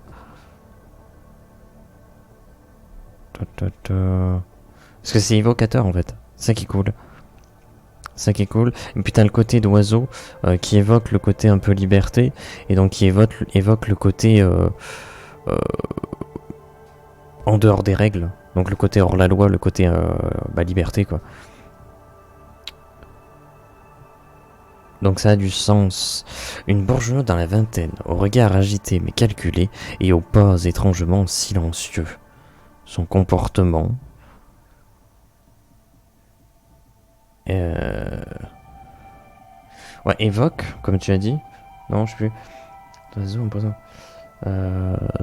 Parce que c'est évocateur en fait. C'est ça qui est cool. Ça qui est cool. Et puis t'as le côté d'oiseau qui évoque le côté un peu liberté. Et donc qui évoque le côté en dehors des règles. Donc le côté hors la loi, le côté liberté quoi. Donc ça a du sens. Une bourgeoise dans la vingtaine, au regard agité mais calculé, et au pas étrangement silencieux. Son comportement. Ouais, évoque, comme tu as dit. Non, je sais plus.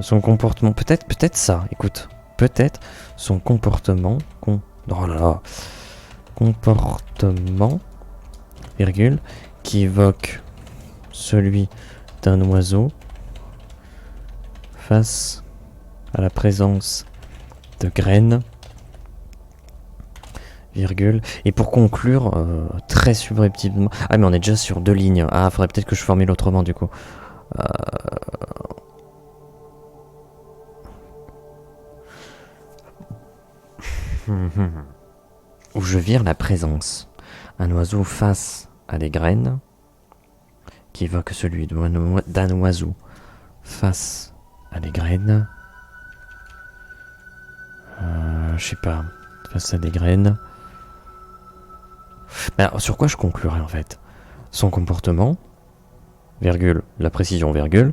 Son comportement. Peut-être ça, écoute. Peut-être son comportement. Oh là là. Comportement. Virgule. Qui évoque celui d'un oiseau face à la présence de graines, virgule. Et pour conclure, très subrepticement... Ah mais on est déjà sur 2 lignes. Ah, faudrait peut-être que je formule autrement du coup. Où je vire la présence. Un oiseau face à des graines, qui évoque celui d'un oiseau face à des graines. Je sais pas, face à des graines. Mais alors, sur quoi je conclurai en fait? Son comportement, virgule, la précision, virgule.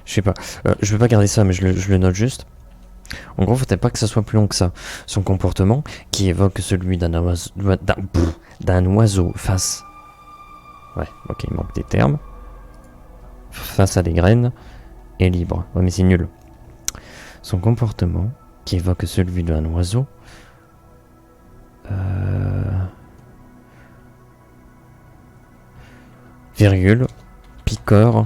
Je sais pas, je vais pas garder ça, mais je le note juste. En gros, faut pas que ça soit plus long que ça. Son comportement, qui évoque celui d'un oiseau face. Ouais, ok, il manque des termes. Face à des graines, est libre. Ouais, mais c'est nul. Son comportement, qui évoque celui d'un oiseau. Virgule, picore.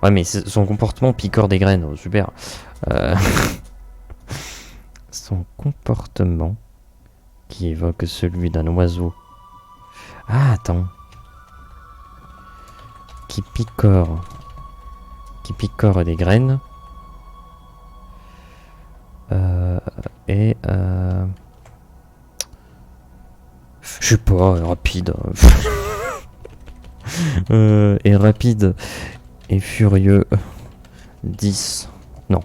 Ouais, mais son comportement picore des graines. Oh, super. Son comportement, qui évoque celui d'un oiseau. Ah, attends. Qui picore des graines. Je sais pas, rapide. Et rapide et furieux. 10. Non.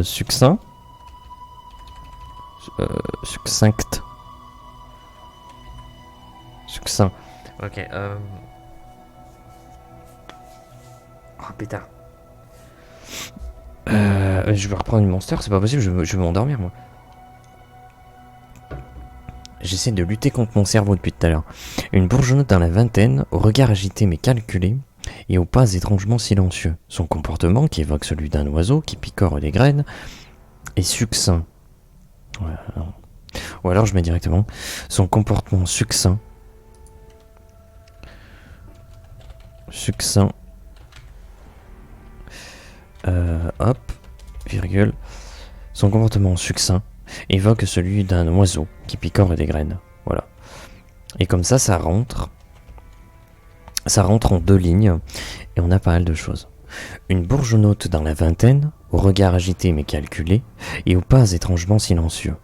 Succinct. Succinct. Succinct. Ok. Oh putain. Je vais reprendre une monster, c'est pas possible, je vais m'endormir moi. J'essaie de lutter contre mon cerveau depuis tout à l'heure. Une bourgeonne dans la vingtaine, au regard agité mais calculé, et aux pas étrangement silencieux. Son comportement, qui évoque celui d'un oiseau qui picore des graines, est succinct. Ouais, non. Ou alors je mets directement son comportement succinct. Succinct. Hop, virgule. Son comportement succinct évoque celui d'un oiseau qui picore des graines. Voilà. Et comme ça rentre. Ça rentre en 2 lignes et on a pas mal de choses. Une bourgeonnotte dans la vingtaine, au regard agité mais calculé, et aux pas étrangement silencieux.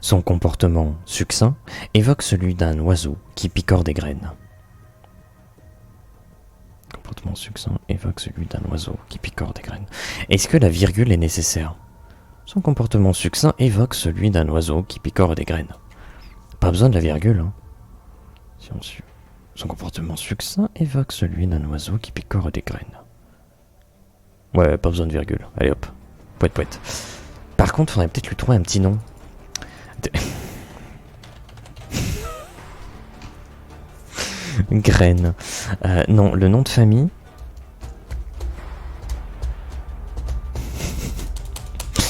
Son comportement succinct évoque celui d'un oiseau qui picore des graines. Comportement succinct évoque celui d'un oiseau qui picore des graines. Est-ce que la virgule est nécessaire? Son comportement succinct évoque celui d'un oiseau qui picore des graines. Pas besoin de la virgule. Hein. Si on suit. Son comportement succinct évoque celui d'un oiseau qui picore des graines. Ouais, pas besoin de virgule. Allez hop. Pouette pouette. Par contre, faudrait peut-être lui trouver un petit nom. Graine. Non, le nom de famille.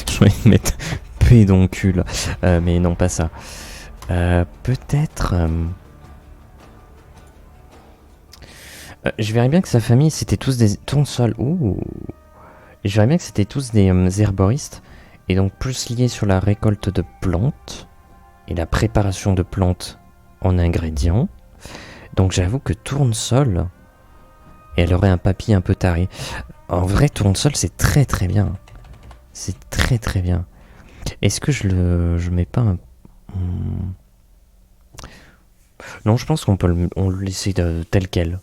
Je vais mettre pédoncule. Mais non, pas ça. Peut-être. Je verrais bien que sa famille c'était tous des tournesols. Ouh. Je verrais bien que c'était tous des herboristes. Et donc plus liés sur la récolte de plantes. Et la préparation de plantes en ingrédients. Donc j'avoue que tournesol. Et elle aurait un papy un peu taré. En vrai, tournesol c'est très très bien. C'est très très bien. Est-ce que je mets pas un. Non, je pense qu'on peut le laisser tel quel.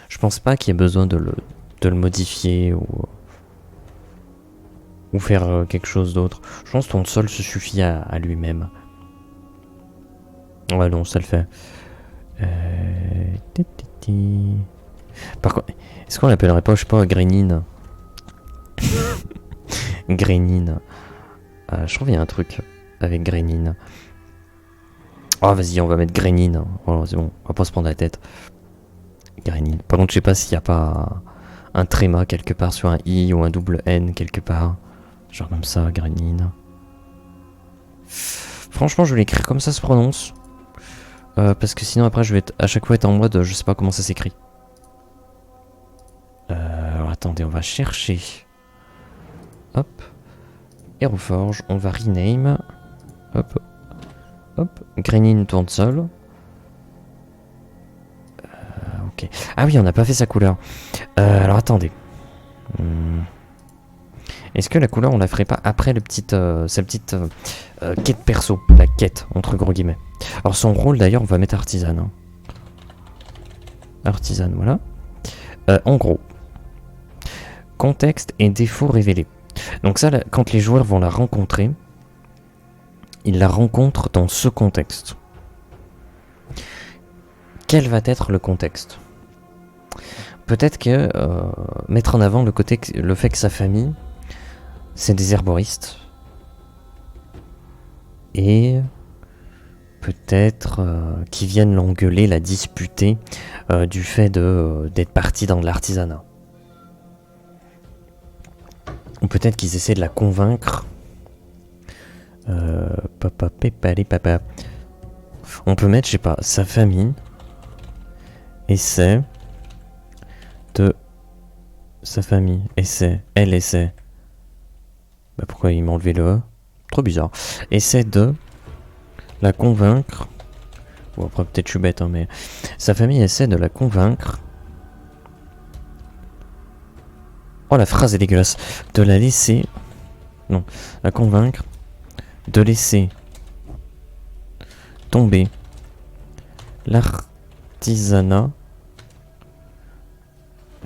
Je pense pas qu'il y ait besoin de le modifier ou faire quelque chose d'autre. Je pense que ton sol se suffit à lui-même. Ouais, non, ça le fait. Par contre, est-ce qu'on l'appellerait pas, je sais pas, Grénine? Grénine. Je trouve qu'il y a un truc avec Grénine. Oh, vas-y, on va mettre Grénine. Oh, c'est bon, on va pas se prendre la tête. Grénine. Par contre, je sais pas s'il y a pas un tréma quelque part sur un i ou un double n quelque part. Genre comme ça, Grénine. Franchement, je vais l'écrire comme ça se prononce. Parce que sinon, après, je vais à chaque fois être en mode je sais pas comment ça s'écrit. Alors attendez, on va chercher. Hop. Aeroforge, on va rename. Hop. Hop. Grénine tournesol. Ok. Ah oui, on n'a pas fait sa couleur. Alors attendez. Est-ce que la couleur, on la ferait pas après sa petite quête perso? La quête, entre gros guillemets. Alors son rôle, d'ailleurs, on va mettre artisane. Hein. Artisane, voilà. En gros. Contexte et défauts révélés. Donc ça, quand les joueurs vont la rencontrer, ils la rencontrent dans ce contexte. Quel va être le contexte? Peut-être que mettre en avant le fait que sa famille, c'est des herboristes. Et peut-être qu'ils viennent l'engueuler, la disputer du fait d'être parti dans de l'artisanat. Ou peut-être qu'ils essaient de la convaincre. Papa. On peut mettre, je sais pas, sa famille essaie de... Sa famille essaie, elle essaie. Bah pourquoi il m'a enlevé le E? Trop bizarre. Essaie de la convaincre. Bon après peut-être je suis bête hein, mais... Sa famille essaie de la convaincre. Oh la phrase est dégueulasse. De la laisser... Non. La convaincre de laisser tomber l'artisanat.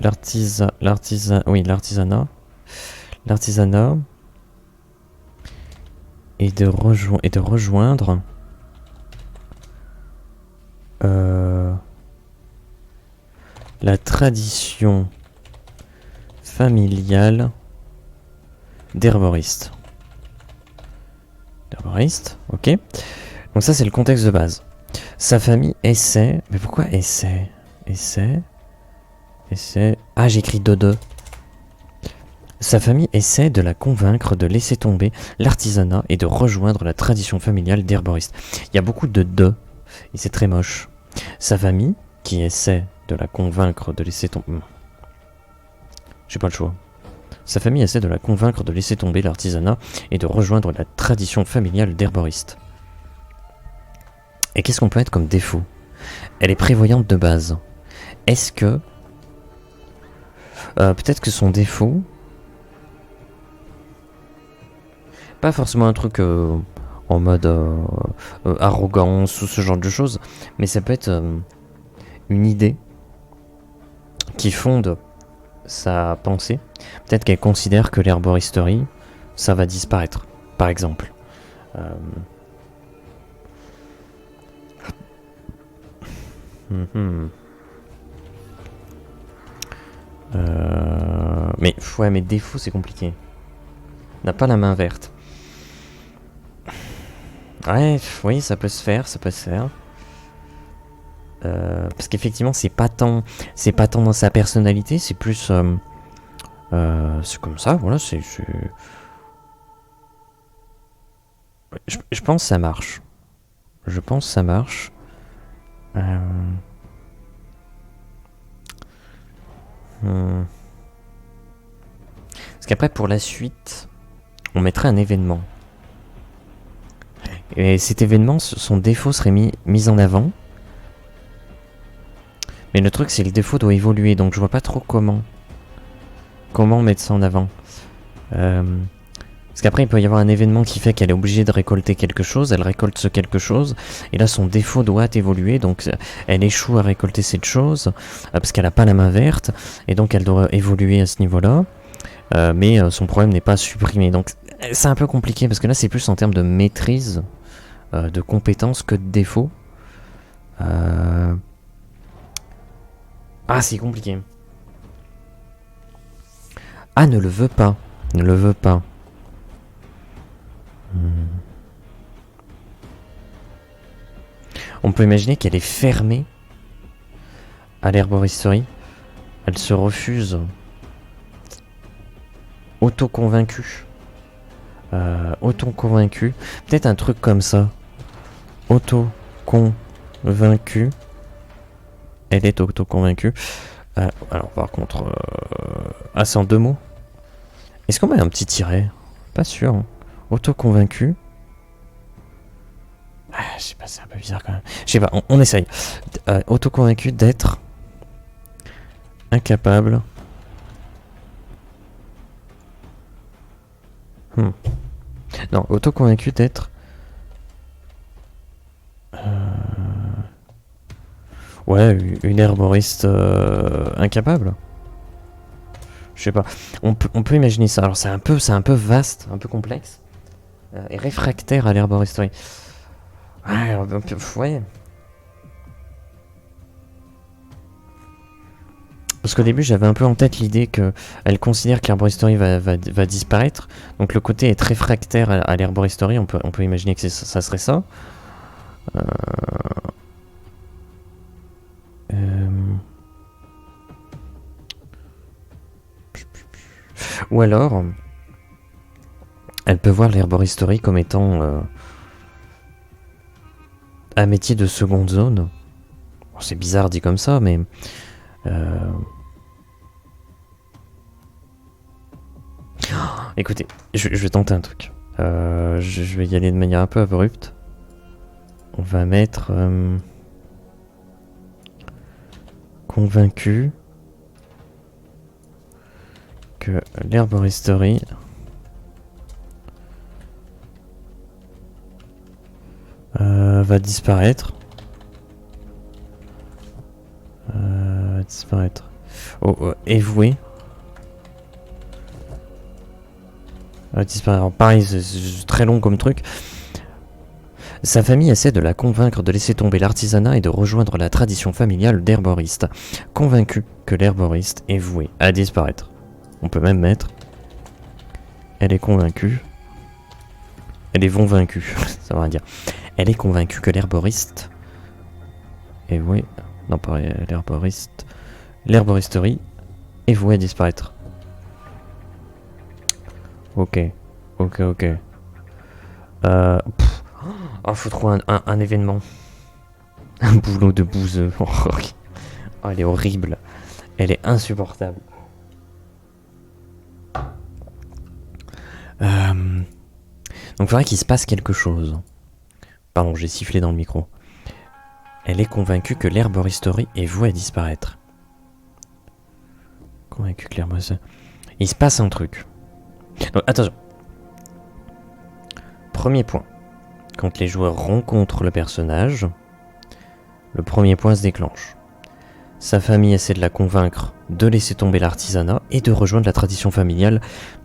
L'artisanat. Et de rejoindre la tradition familiale d'herboriste. D'herboriste, ok. Donc ça c'est le contexte de base. Sa famille essaie... Mais pourquoi essaie Ah, j'écris de. Sa famille essaie de la convaincre de laisser tomber l'artisanat et de rejoindre la tradition familiale d'herboriste. Il y a beaucoup de et c'est très moche. Sa famille, qui essaie de la convaincre de laisser tomber... J'ai pas le choix. Sa famille essaie de la convaincre de laisser tomber l'artisanat et de rejoindre la tradition familiale d'herboriste. Et qu'est-ce qu'on peut être comme défaut? Elle est prévoyante de base. Est-ce que... peut-être que son défaut... Pas forcément un truc en mode arrogance ou ce genre de choses, mais ça peut être une idée qui fonde sa pensée. Peut-être qu'elle considère que l'herboristerie, ça va disparaître, par exemple. Mais ouais, mais défaut, c'est compliqué. N'a pas la main verte. Ouais, oui, ça peut se faire, ça peut se faire. Parce qu'effectivement, c'est pas tant dans sa personnalité, c'est plus, c'est comme ça, voilà, je pense que ça marche. Je pense que ça marche. Parce qu'après, pour la suite, on mettrait un événement. Et cet événement, son défaut serait mis en avant. Mais le truc, c'est que le défaut doit évoluer, donc je vois pas trop comment mettre ça en avant. Parce qu'après, il peut y avoir un événement qui fait qu'elle est obligée de récolter quelque chose, elle récolte ce quelque chose, et là, son défaut doit évoluer, donc elle échoue à récolter cette chose, parce qu'elle a pas la main verte, et donc elle doit évoluer à ce niveau-là, mais son problème n'est pas supprimé. Donc c'est un peu compliqué, parce que là, c'est plus en termes de maîtrise, de compétences que de défaut. Ah, c'est compliqué. Ah, ne le veut pas. Ne le veut pas. On peut imaginer qu'elle est fermée à l'herboristerie. Elle se refuse. Auto-convaincue. Auto-convaincue. Peut-être un truc comme ça. Auto-convaincue. Elle est auto-convaincue. Alors par contre... Ah, c'est en 2 mots. Est-ce qu'on met un petit tiret? Pas sûr. Hein. Auto-convaincu. Ah, je sais pas, c'est un peu bizarre quand même. Je sais pas, on essaye. Auto-convaincu d'être incapable. Non, auto-convaincu d'être... Ouais, une herboriste incapable. Je sais pas. On peut imaginer ça. Alors c'est un peu vaste, un peu complexe. Et réfractaire à l'herboristerie. Ouais. Parce qu'au début, j'avais un peu en tête l'idée qu'elle considère que l'herboristerie va disparaître. Donc le côté est réfractaire à l'herboristerie. On peut imaginer que ça serait ça. Ou alors, elle peut voir l'herboristerie comme étant un métier de seconde zone. Bon, c'est bizarre dit comme ça, mais... Écoutez, je vais tenter un truc. Je vais y aller de manière un peu abrupte. On va mettre... convaincu que l'herboristerie va disparaître. Évoué. Disparaître. Alors, pareil, c'est très long comme truc. Sa famille essaie de la convaincre de laisser tomber l'artisanat et de rejoindre la tradition familiale d'herboriste. Convaincu que l'herboriste est voué à disparaître. On peut même mettre... Elle est convaincue... Elle est convaincue, ça va rien dire. Elle est convaincue que l'herboriste est voué... Non, pas l'herboriste... L'herboristerie est vouée à disparaître. Ok. Ok. Oh, faut trouver un événement. Un boulot de bouseux. Oh, elle est horrible. Elle est insupportable. Donc il faudrait qu'il se passe quelque chose. Pardon, j'ai sifflé dans le micro. Elle est convaincue que l'herboristerie est vouée à disparaître. Convaincue que l'herboristerie... Il se passe un truc. Donc, attention. Premier point. Quand les joueurs rencontrent le personnage, le premier point se déclenche. Sa famille essaie de la convaincre de laisser tomber l'artisanat et de rejoindre la tradition familiale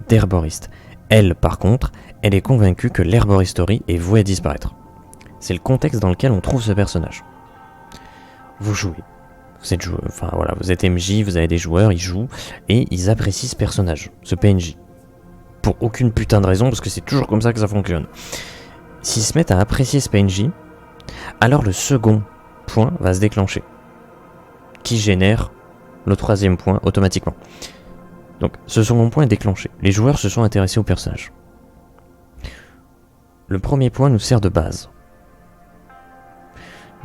d'herboriste. Elle, par contre, elle est convaincue que l'herboristerie est vouée à disparaître. C'est le contexte dans lequel on trouve ce personnage. Vous jouez. Vous êtes joueur, enfin voilà, vous êtes MJ, vous avez des joueurs, ils jouent et ils apprécient ce personnage, ce PNJ. Pour aucune putain de raison, parce que c'est toujours comme ça que ça fonctionne. S'ils se mettent à apprécier ce PNJ, alors le second point va se déclencher, qui génère le troisième point automatiquement. Donc ce second point est déclenché. Les joueurs se sont intéressés au personnage. Le premier point nous sert de base.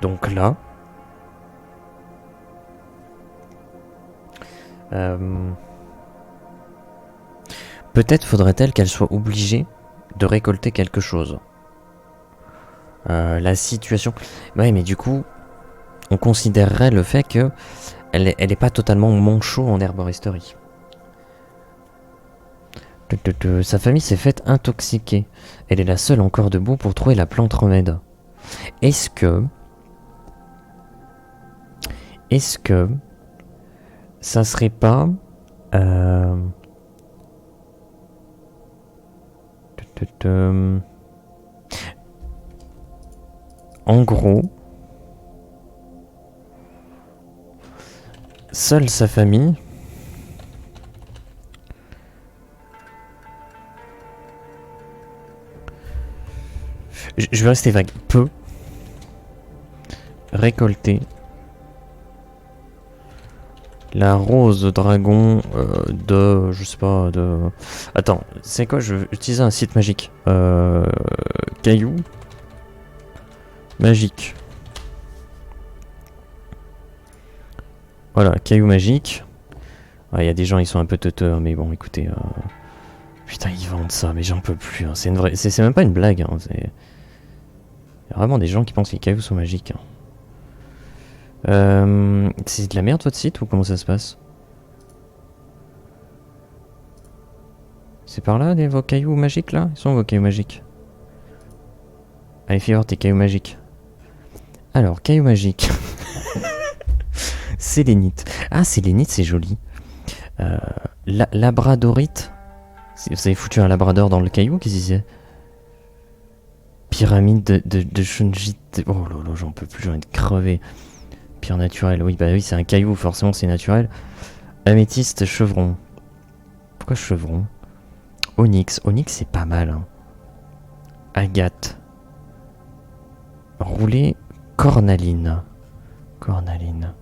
Donc là, peut-être faudrait-elle qu'elle soit obligée de récolter quelque chose. La situation... Ouais, mais du coup, on considérerait le fait que elle est pas totalement manchot en herboristerie. Sa famille s'est faite intoxiquer. Elle est la seule encore debout pour trouver la plante remède. Est-ce que ça serait pas en gros, seule sa famille je vais rester vague, peut récolter la rose dragon de... Je sais pas, de... Attends, c'est quoi? Je vais utiliser un site magique. Caillou magique. Voilà, caillou magique. Il y a des gens, ils sont un peu teuteux, mais bon, écoutez... Putain, ils vendent ça, mais j'en peux plus. Hein. C'est une vraie... C'est même pas une blague. Hein. Il y a vraiment des gens qui pensent que les cailloux sont magiques. Hein. C'est de la merde votre site ou comment ça se passe? C'est par là vos cailloux magiques là? Ils sont vos cailloux magiques. Allez fais voir tes cailloux magiques. Alors cailloux magiques. Sélénite. Ah sélénite c'est joli. Labradorite. Vous avez foutu un labrador dans le caillou, qu'est-ce que c'est? Pyramide de Shunji. Oh là là j'en peux plus, j'ai envie de crever. Pierre naturelle, oui, bah oui, c'est un caillou, forcément c'est naturel. Améthyste, chevron. Pourquoi chevron? Onyx, onyx c'est pas mal. Hein. Agate. Roulé, cornaline. Cornaline.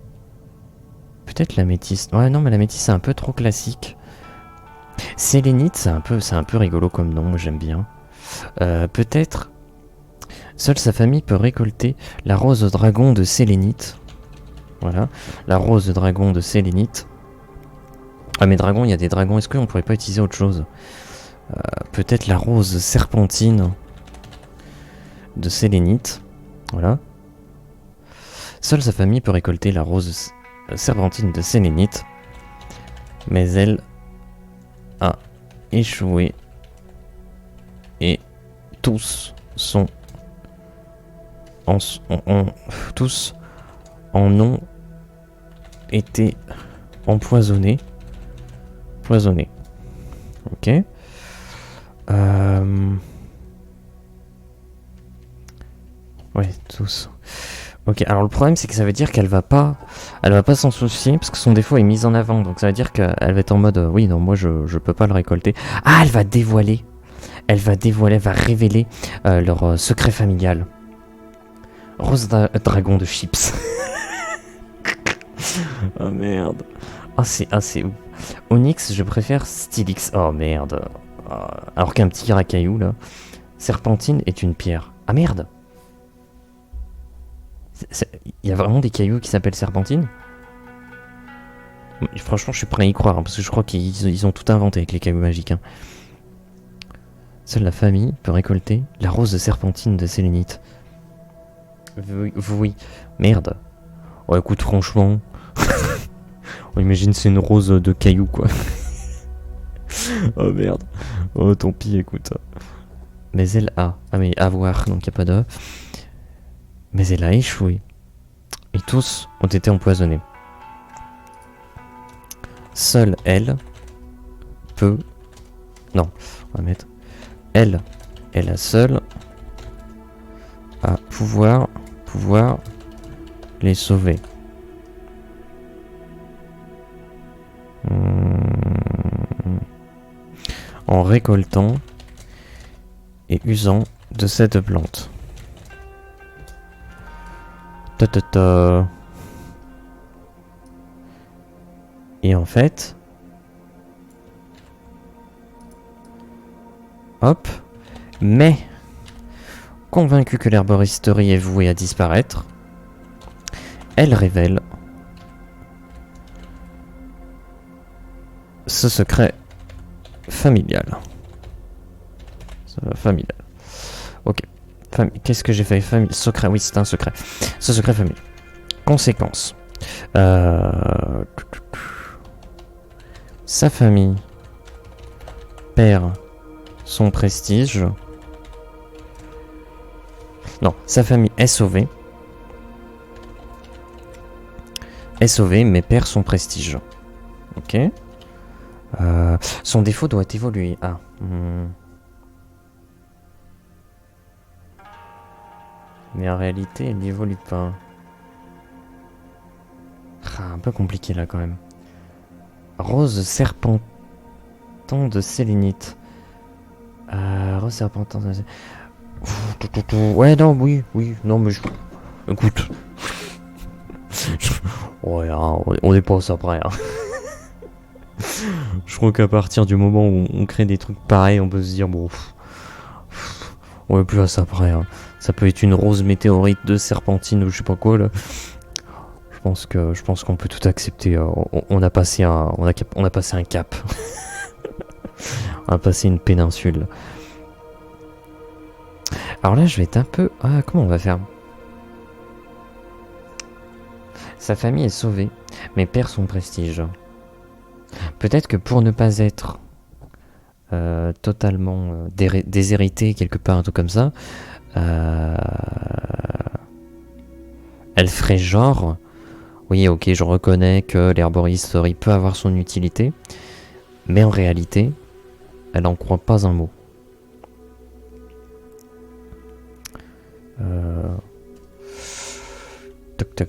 Peut-être l'améthyste. Ouais, non, mais l'améthyste c'est un peu trop classique. Sélénite, c'est un peu rigolo comme nom, moi j'aime bien. Peut-être. Seule sa famille peut récolter la rose dragon de sélénite. Voilà, la rose de dragon de sélénite. Ah mais dragon, il y a des dragons, est-ce qu'on pourrait pas utiliser autre chose? Peut-être la rose serpentine de sélénite. Voilà. Seule sa famille peut récolter la rose serpentine de sélénite. Mais elle a échoué. Et tous sont... tous en ont été empoisonnés. Ok. Ouais, tous. Ok, alors le problème c'est que ça veut dire qu'elle va pas s'en soucier parce que son défaut est mis en avant. Donc ça veut dire qu'elle va être en mode oui, non, moi je peux pas le récolter. Ah, elle va dévoiler. Elle va révéler leur secret familial. Rose dragon de chips. Oh merde. c'est ouf. Onyx, je préfère Stylix. Oh merde. Alors qu'un petit racaillou là. Serpentine est une pierre. Ah merde. Il y a vraiment des cailloux qui s'appellent Serpentine? Franchement, je suis prêt à y croire, hein, parce que je crois qu'ils ont tout inventé avec les cailloux magiques. Hein. Seule la famille peut récolter la rose de Serpentine de Sélénite. Oui. Merde. Oh, écoute, franchement. On imagine c'est une rose de cailloux, quoi. Oh merde. Oh, tant pis, écoute. Mais elle a. Ah, mais avoir, donc y a pas de. Mais elle a échoué. Et tous ont été empoisonnés. Seule elle peut... Non, on va mettre... Elle est la seule à pouvoir les sauver. En récoltant et usant de cette plante. Et en fait, hop, mais convaincue que l'herboristerie est vouée à disparaître, elle révèle ce secret familial. Familial. Ok. Qu'est-ce que j'ai fait? Secret, oui, c'est un secret. Ce secret familial. Conséquence. Sa famille perd son prestige. Non, sa famille est sauvée. Mais perd son prestige. Ok. Son défaut doit évoluer. Ah. Mais en réalité, elle n'évolue pas. Un peu compliqué là quand même. Rose serpentin de sélénite. Rose serpentin de sélénite. Ouais, non, oui, non, mais je... Écoute. Ouais, hein, on n'est pas ça près. Hein. Je crois qu'à partir du moment où on crée des trucs pareils, on peut se dire, bon... On est plus à ça près. Hein. Ça peut être une rose météorite de serpentine ou je sais pas quoi là. Je pense qu'on peut tout accepter. On a passé un cap. On a passé une péninsule. Alors là, je vais être un peu... Ah, comment on va faire? Sa famille est sauvée, mais perd son prestige. Peut-être que pour ne pas être totalement déshérité quelque part, un truc comme ça, elle ferait genre... Oui, ok, je reconnais que l'herboristerie peut avoir son utilité, mais en réalité, elle n'en croit pas un mot.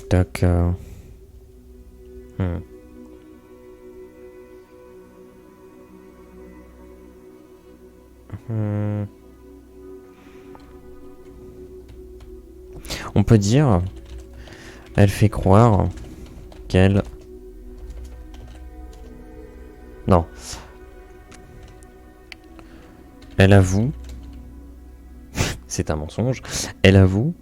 Tac. On peut dire, elle fait croire qu'elle... Non. Elle avoue... C'est un mensonge. Elle avoue...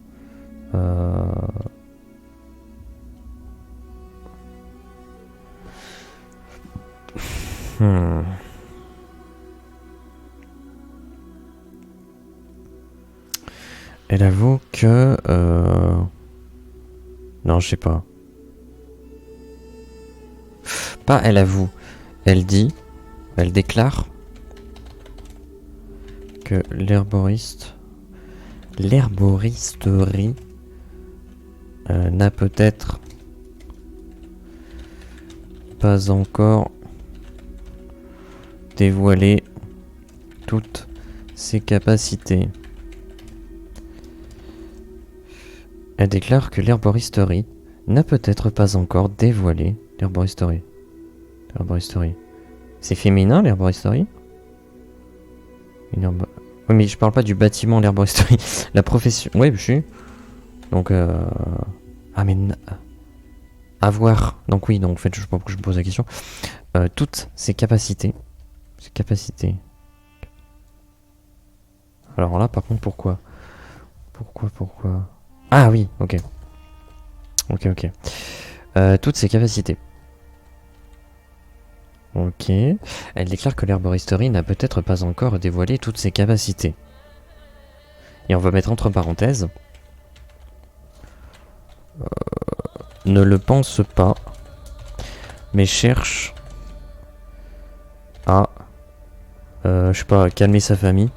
Elle avoue que... Non, je sais pas. Pas elle avoue. Elle dit... Elle déclare... que l'herboristerie n'a peut-être pas encore dévoilé toutes ses capacités. Elle déclare que l'herboristerie n'a peut-être pas encore dévoilé l'herboristerie. C'est féminin l'herboristerie? Oui, mais je parle pas du bâtiment l'herboristerie. La profession. Ouais, je suis. Donc Ah mais avoir, donc oui, donc en fait je sais pas pourquoi je me pose la question, toutes ses capacités. Alors là par contre pourquoi Ah oui, ok. Toutes ses capacités. Ok. Elle déclare que l'herboristerie n'a peut-être pas encore dévoilé toutes ses capacités. Et on va mettre entre parenthèses. Ne le pense pas, mais cherche à, je sais pas, calmer sa famille.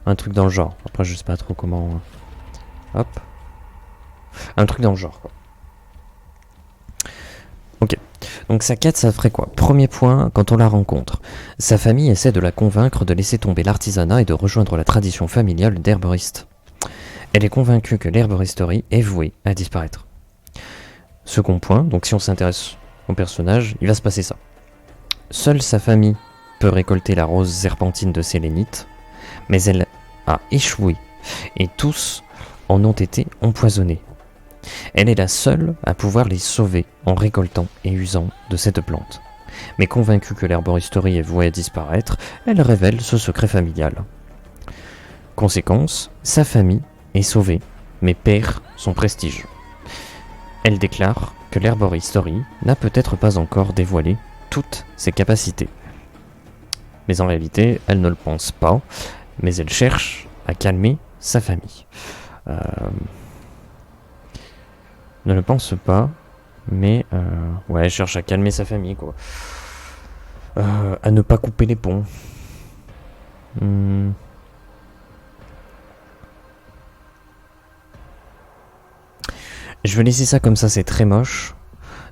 Un truc dans le genre. Après, je sais pas trop comment. Hop. Un truc dans le genre, quoi. Ok. Donc sa quête, ça ferait quoi? Premier point, quand on la rencontre. Sa famille essaie de la convaincre de laisser tomber l'artisanat et de rejoindre la tradition familiale d'herboriste. Elle est convaincue que l'herboristerie est vouée à disparaître. Second point, donc si on s'intéresse au personnage, il va se passer ça. Seule sa famille peut récolter la rose serpentine de sélénite, mais elle a échoué et tous en ont été empoisonnés. Elle est la seule à pouvoir les sauver en récoltant et usant de cette plante. Mais convaincue que l'herboristerie est vouée à disparaître, elle révèle ce secret familial. Conséquence, sa famille est sauvée, mais perd son prestige. Elle déclare que l'herboristerie n'a peut-être pas encore dévoilé toutes ses capacités. Mais en réalité, elle ne le pense pas, mais elle cherche à calmer sa famille. Ne le pense pas, mais ouais, elle cherche à calmer sa famille, quoi. À ne pas couper les ponts. Je vais laisser ça comme ça, c'est très moche.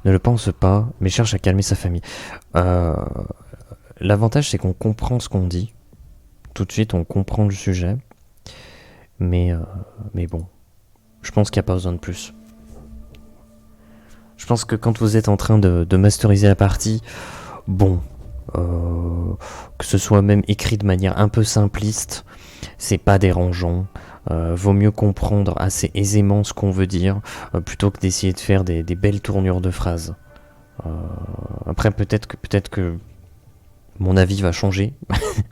Ne le pense pas, mais cherche à calmer sa famille. L'avantage, c'est qu'on comprend ce qu'on dit. Tout de suite, on comprend le sujet. Mais bon, je pense qu'il n'y a pas besoin de plus. Je pense que quand vous êtes en train de masteriser la partie, bon, que ce soit même écrit de manière un peu simpliste, c'est pas dérangeant. Vaut mieux comprendre assez aisément ce qu'on veut dire, plutôt que d'essayer de faire des belles tournures de phrases. Après, peut-être que mon avis va changer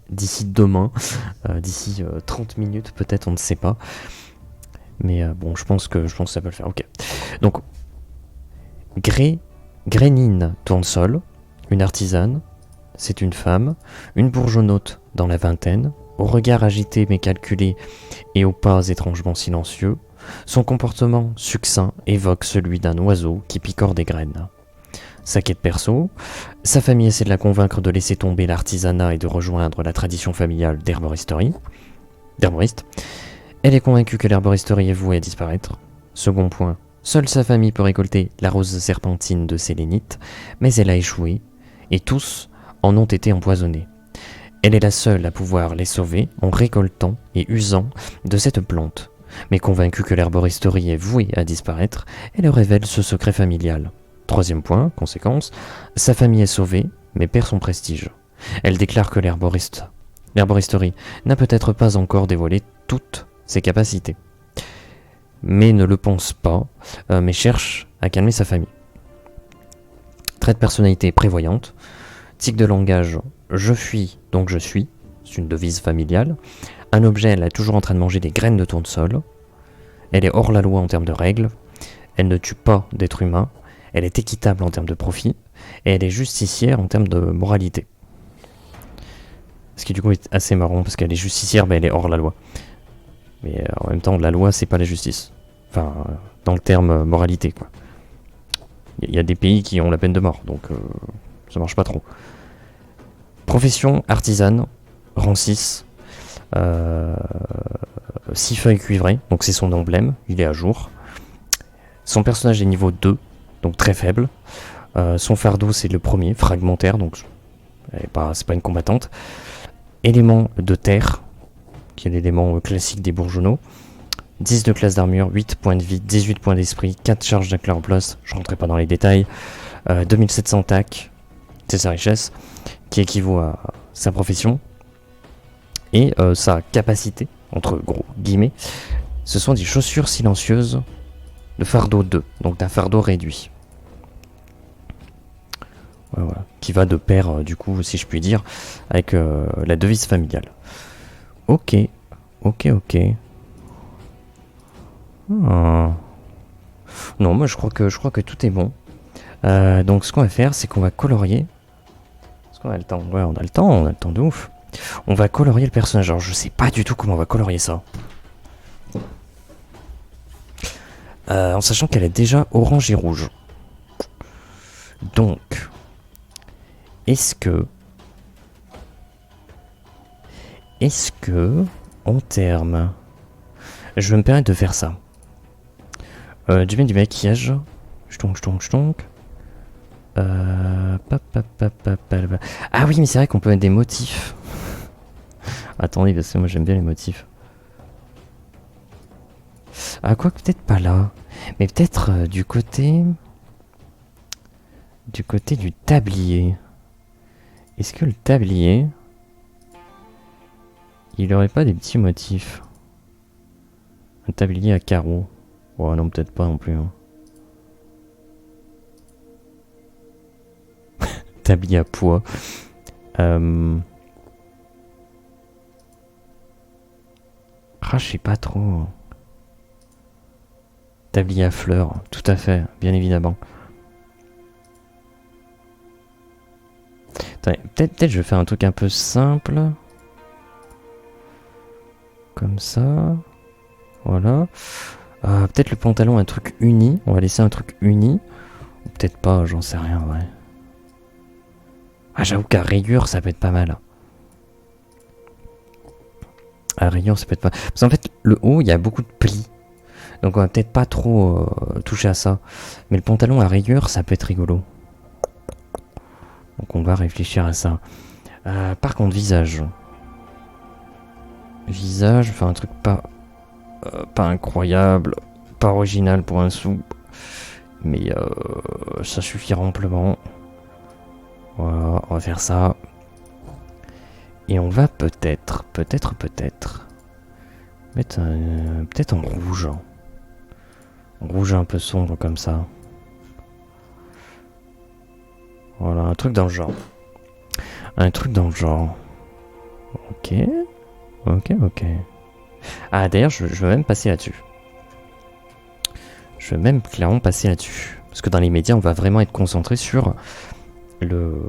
d'ici demain, d'ici 30 minutes peut-être, on ne sait pas. Mais bon, je pense que ça peut le faire. Ok. Donc, Grénine Tournesol, une artisane, c'est une femme, une bourgeonnote dans la vingtaine, au regard agité mais calculé et aux pas étrangement silencieux. Son comportement succinct évoque celui d'un oiseau qui picore des graines. Sa quête perso, sa famille essaie de la convaincre de laisser tomber l'artisanat et de rejoindre la tradition familiale d'herboriste. Elle est convaincue que l'herboristerie est vouée à disparaître. Second point, seule sa famille peut récolter la rose serpentine de sélénite, mais elle a échoué, et tous en ont été empoisonnés. Elle est la seule à pouvoir les sauver en récoltant et usant de cette plante. Mais convaincue que l'herboristerie est vouée à disparaître, elle révèle ce secret familial. Troisième point, conséquence, sa famille est sauvée, mais perd son prestige. Elle déclare que l'herboristerie n'a peut-être pas encore dévoilé toutes ses capacités. Mais ne le pense pas, mais cherche à calmer sa famille. Trait de personnalité prévoyante. Tic de langage, je fuis, donc je suis. C'est une devise familiale. Un objet, elle est toujours en train de manger des graines de tournesol. Elle est hors la loi en termes de règles. Elle ne tue pas d'êtres humains. Elle est équitable en termes de profit. Et elle est justicière en termes de moralité. Ce qui du coup est assez marrant parce qu'elle est justicière, mais elle est hors la loi. Mais en même temps, la loi, c'est pas la justice. Enfin, dans le terme moralité, quoi. Il y a des pays qui ont la peine de mort, donc ça marche pas trop. Profession artisane, rang 6. 6 feuilles cuivrées, donc c'est son emblème, il est à jour. Son personnage est niveau 2, donc très faible. Son fardeau, c'est le premier, fragmentaire, donc c'est pas une combattante. Élément de terre, qui est l'élément classique des bourgeonneaux. 10 de classe d'armure, 8 points de vie, 18 points d'esprit, 4 charges d'éclair en place, je rentrerai pas dans les détails. 2700 tac, c'est sa richesse, qui équivaut à sa profession. Et sa capacité, entre gros guillemets, ce sont des chaussures silencieuses de fardeau 2, donc d'un fardeau réduit. Ouais, voilà. Qui va de pair, du coup, si je puis dire, avec la devise familiale. Ok, ok. Ah. Non, moi je crois que tout est bon. Donc ce qu'on va faire, c'est qu'on va colorier. Est-ce qu'on a le temps? Ouais, on a le temps de ouf. On va colorier le personnage. Alors je sais pas du tout comment on va colorier ça. En sachant qu'elle est déjà orange et rouge. Donc, est-ce que, en termes, je vais me permettre de faire ça. Du maquillage. Chtonk. Ah oui, mais c'est vrai qu'on peut mettre des motifs. Attendez, parce que moi j'aime bien les motifs. Ah, quoi, peut-être pas là. Mais peut-être du côté du tablier. Est-ce que le tablier, il aurait pas des petits motifs? Un tablier à carreaux. Ouais, non, peut-être pas non plus. Hein. Tablier à poids. Ah, je sais pas trop. Tablier à fleurs, tout à fait, bien évidemment. Peut-être je vais faire un truc un peu simple. Comme ça. Voilà. Peut-être le pantalon, un truc uni. On va laisser un truc uni. Ou peut-être pas, j'en sais rien, ouais. Ah, j'avoue qu'à rayure, ça peut être pas mal. À rayure, ça peut être pas... Parce qu'en fait, le haut, il y a beaucoup de plis. Donc on va peut-être pas trop toucher à ça. Mais le pantalon à rayure, ça peut être rigolo. Donc on va réfléchir à ça. Par contre, visage. Visage, faire un truc pas incroyable, pas original pour un sou. Mais ça suffira amplement. Voilà, on va faire ça. Et on va peut-être mettre peut-être en rouge. En rouge un peu sombre comme ça. Voilà, un truc dans le genre. Ok. Ah, d'ailleurs, je vais même passer là-dessus. Je vais même clairement passer là-dessus. Parce que dans les médias, on va vraiment être concentré sur le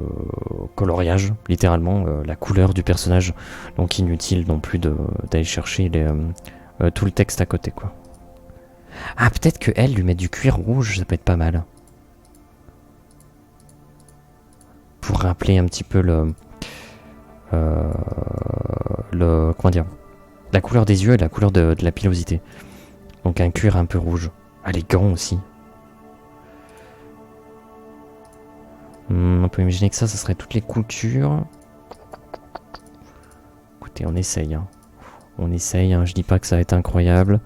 coloriage, littéralement, la couleur du personnage. Donc inutile non plus d'aller chercher tout le texte à côté, quoi. Ah, peut-être que elle lui met du cuir rouge, ça peut être pas mal. Pour rappeler un petit peu comment dire, la couleur des yeux et la couleur de la pilosité. Donc un cuir un peu rouge. Ah, les gants aussi. On peut imaginer que ça serait toutes les coutures. Écoutez, on essaye. Hein. Je dis pas que ça va être incroyable.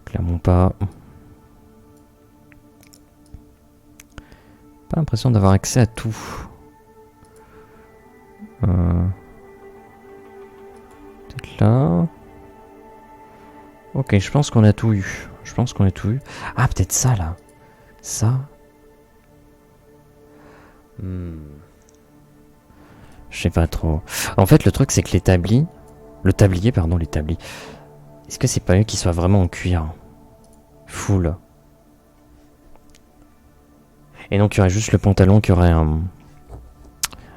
Clairement pas. Pas l'impression d'avoir accès à tout. Peut-être là. Ok, je pense qu'on a tout eu. Ah, peut-être ça là. Ça. Je sais pas trop. En fait, le truc, c'est que les tabliers. Est-ce que c'est pas eux qui soient vraiment en cuir? Full. Et donc, il y aurait juste le pantalon qui aurait un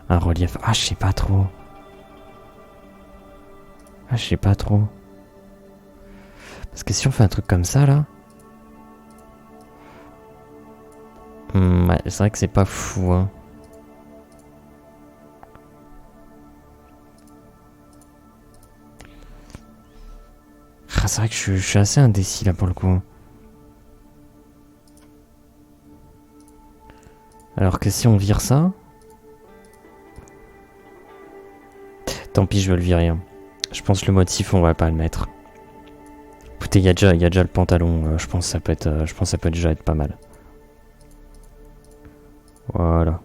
relief. Ah, je sais pas trop. Parce que si on fait un truc comme ça, là... ouais, c'est vrai que c'est pas fou, hein. Ah, c'est vrai que je suis assez indécis, là, pour le coup. Alors que si on vire ça... Tant pis, je vais le virer. Hein. Je pense que le motif, on va pas le mettre. Écoutez, il y a déjà le pantalon. Je pense que ça peut déjà être pas mal. Voilà.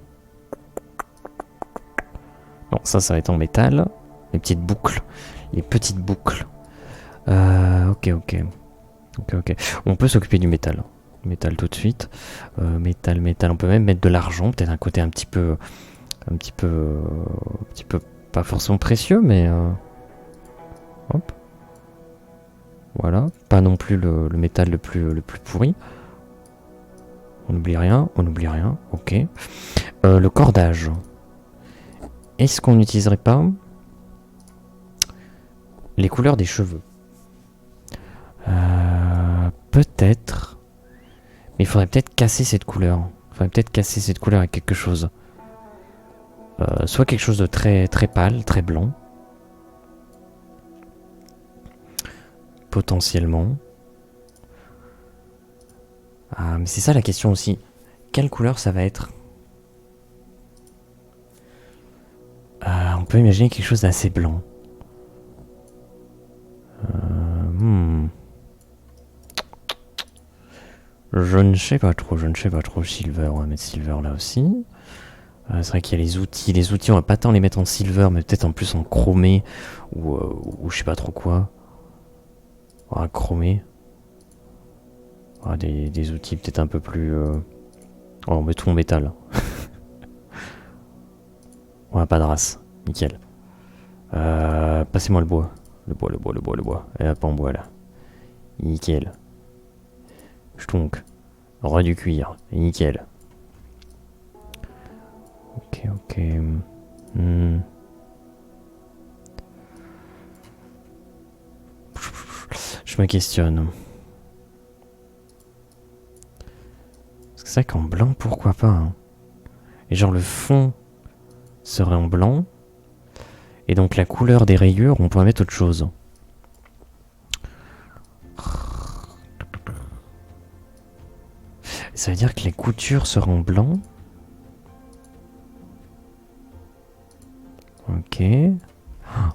Non, ça va être en métal. Les petites boucles. Ok. On peut s'occuper du métal. Métal tout de suite. Métal, métal. On peut même mettre de l'argent. Peut-être un côté un petit peu... Un petit peu... pas forcément précieux, mais... hop. Voilà. Pas non plus le métal le plus pourri. On n'oublie rien. On n'oublie rien. Ok. Le cordage. Est-ce qu'on n'utiliserait pas les couleurs des cheveux? Peut-être. Mais il faudrait peut-être casser cette couleur. Il faudrait peut-être casser cette couleur avec quelque chose. Soit quelque chose de très, très pâle, très blanc. Potentiellement. Ah, mais c'est ça la question aussi. Quelle couleur ça va être? On peut imaginer quelque chose d'assez blanc. Je ne sais pas trop, Silver, on va mettre Silver là aussi. C'est vrai qu'il y a les outils. Les outils, on va pas tant les mettre en Silver, mais peut-être en plus en chromé. Ou je sais pas trop quoi. Chromé. Des outils peut-être un peu plus... on met tout en métal. Pas de race. Nickel. Passez-moi le bois. Le bois. Et hop, en bois là. Nickel. Stonk. Roi du cuir. Nickel. Ok. Je me questionne. Parce que c'est vrai qu'en blanc, pourquoi pas hein. Et genre le fond serait en blanc. Et donc la couleur des rayures, on pourrait mettre autre chose. Ça veut dire que les coutures seront en blanc. Ok.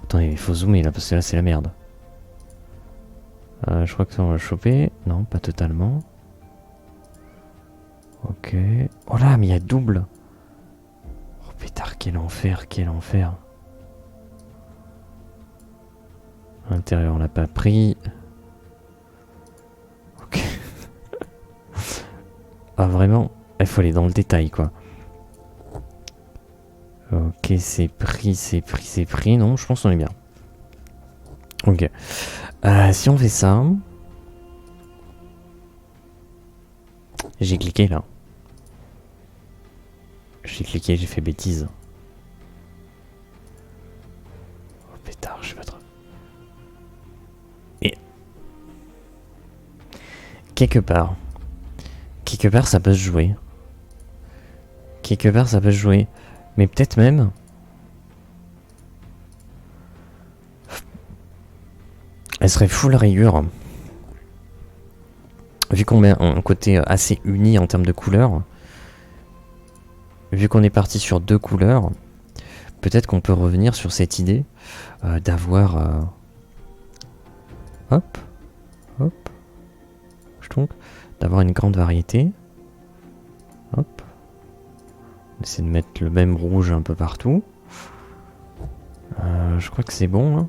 Attendez, il faut zoomer là, parce que là c'est la merde. Je crois que ça on va le choper. Non, pas totalement. Ok. Oh là, mais il y a double. Oh pétard, quel enfer. L'intérieur, on l'a pas pris. Ok. Vraiment, il faut aller dans le détail, quoi. Ok, c'est pris. Non, je pense qu'on est bien. Ok. Si on fait ça... J'ai cliqué, là. J'ai fait bêtise. Oh pétard, je vais être... Et... Quelque part, ça peut se jouer. Mais peut-être même... Elle serait full rayure. Vu qu'on met un côté assez uni en termes de couleurs. Vu qu'on est parti sur 2 couleurs. Peut-être qu'on peut revenir sur cette idée d'avoir... Hop. D'avoir une grande variété. Hop. On essaie de mettre le même rouge un peu partout. Je crois que c'est bon. Hein.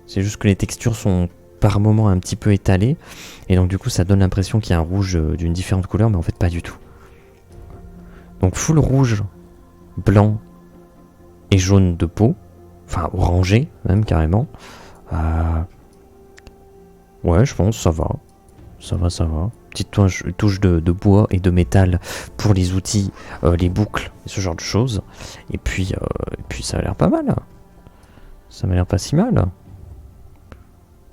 C'est juste que les textures sont par moments un petit peu étalées. Et donc du coup ça donne l'impression qu'il y a un rouge d'une différente couleur. Mais en fait pas du tout. Donc full rouge, blanc et jaune de peau. Enfin orangé même carrément. Ouais je pense ça va. Ça va. Petite touche de bois et de métal pour les outils, les boucles, ce genre de choses. Et puis ça a l'air pas mal. Ça m'a l'air pas si mal.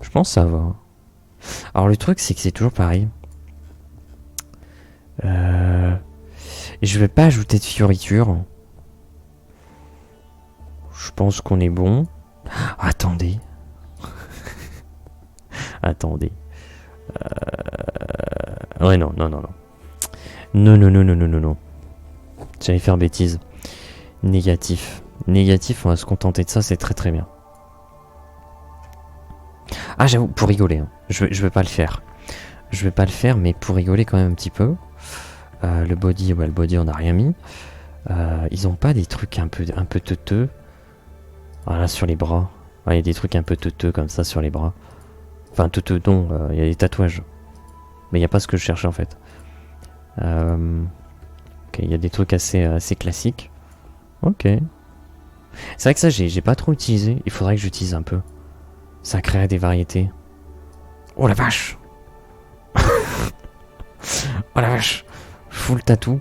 Je pense que ça va. Alors le truc c'est que c'est toujours pareil. Je vais pas ajouter de fioritures. Je pense qu'on est bon. Attendez. Ouais, non. Non. J'allais faire bêtise. Négatif, on va se contenter de ça, c'est très très bien. Ah, j'avoue, pour rigoler, hein. Je vais pas le faire. Mais pour rigoler quand même un petit peu. Le body, on a rien mis. Ils ont pas des trucs un peu teuteux. Voilà, sur les bras. Il y a des trucs un peu teuteux comme ça sur les bras. Enfin, teuteux, non, il y a des tatouages. Mais il n'y a pas ce que je cherchais en fait. Ok, il y a des trucs assez classiques. Ok. C'est vrai que ça, j'ai pas trop utilisé. Il faudrait que j'utilise un peu. Ça créerait des variétés. Oh la vache. Oh la vache. Full tatou.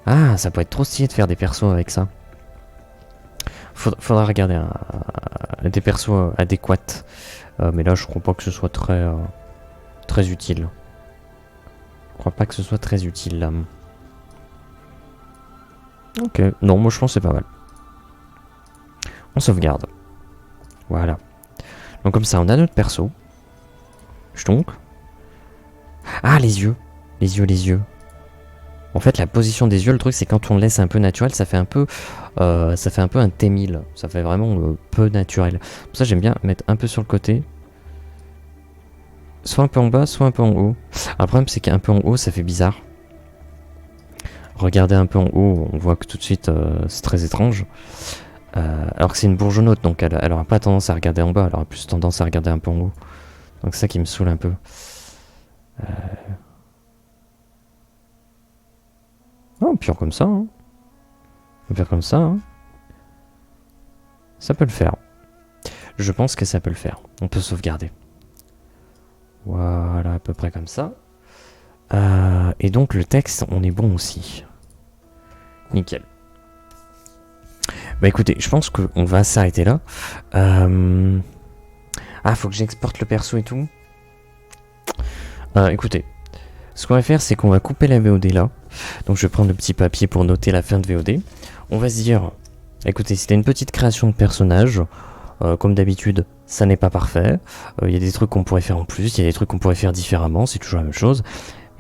Ah, ça peut être trop stylé de faire des persos avec ça. Faudra regarder des persos adéquats. Mais là, je crois pas que ce soit très utile. Je crois pas que ce soit très utile là. Ok, non, moi je pense que c'est pas mal. On sauvegarde. Voilà. Donc comme ça, on a notre perso. Donc. Ah, les yeux. Les yeux. En fait, la position des yeux, le truc, c'est quand on le laisse un peu naturel, ça fait un peu un T1000. Ça fait vraiment peu naturel. Pour ça, j'aime bien mettre un peu sur le côté. Soit un peu en bas, soit un peu en haut. Alors, le problème, c'est qu'un peu en haut, ça fait bizarre. Regardez un peu en haut, on voit que tout de suite, c'est très étrange. Alors que c'est une bourgeonnote, donc elle aura pas tendance à regarder en bas, elle aura plus tendance à regarder un peu en haut. Donc c'est ça qui me saoule un peu. Oh, pire comme ça. Hein. Pire comme ça. Hein. Ça peut le faire. Je pense que ça peut le faire. On peut sauvegarder. Voilà, à peu près comme ça. Et donc le texte, on est bon aussi. Nickel. Bah écoutez, je pense qu'on va s'arrêter là. Ah, faut que j'exporte le perso et tout. Écoutez, ce qu'on va faire, c'est qu'on va couper la VOD là. Donc je vais prendre le petit papier pour noter la fin de VOD. On va se dire, écoutez, c'était une petite création de personnage. Comme d'habitude, ça n'est pas parfait. Il y a des trucs qu'on pourrait faire en plus, il y a des trucs qu'on pourrait faire différemment, c'est toujours la même chose.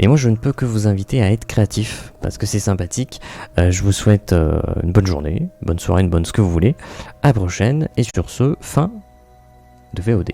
Et moi, je ne peux que vous inviter à être créatif, parce que c'est sympathique. Je vous souhaite une bonne journée, une bonne soirée, une bonne ce que vous voulez. À la prochaine, et sur ce, fin de VOD.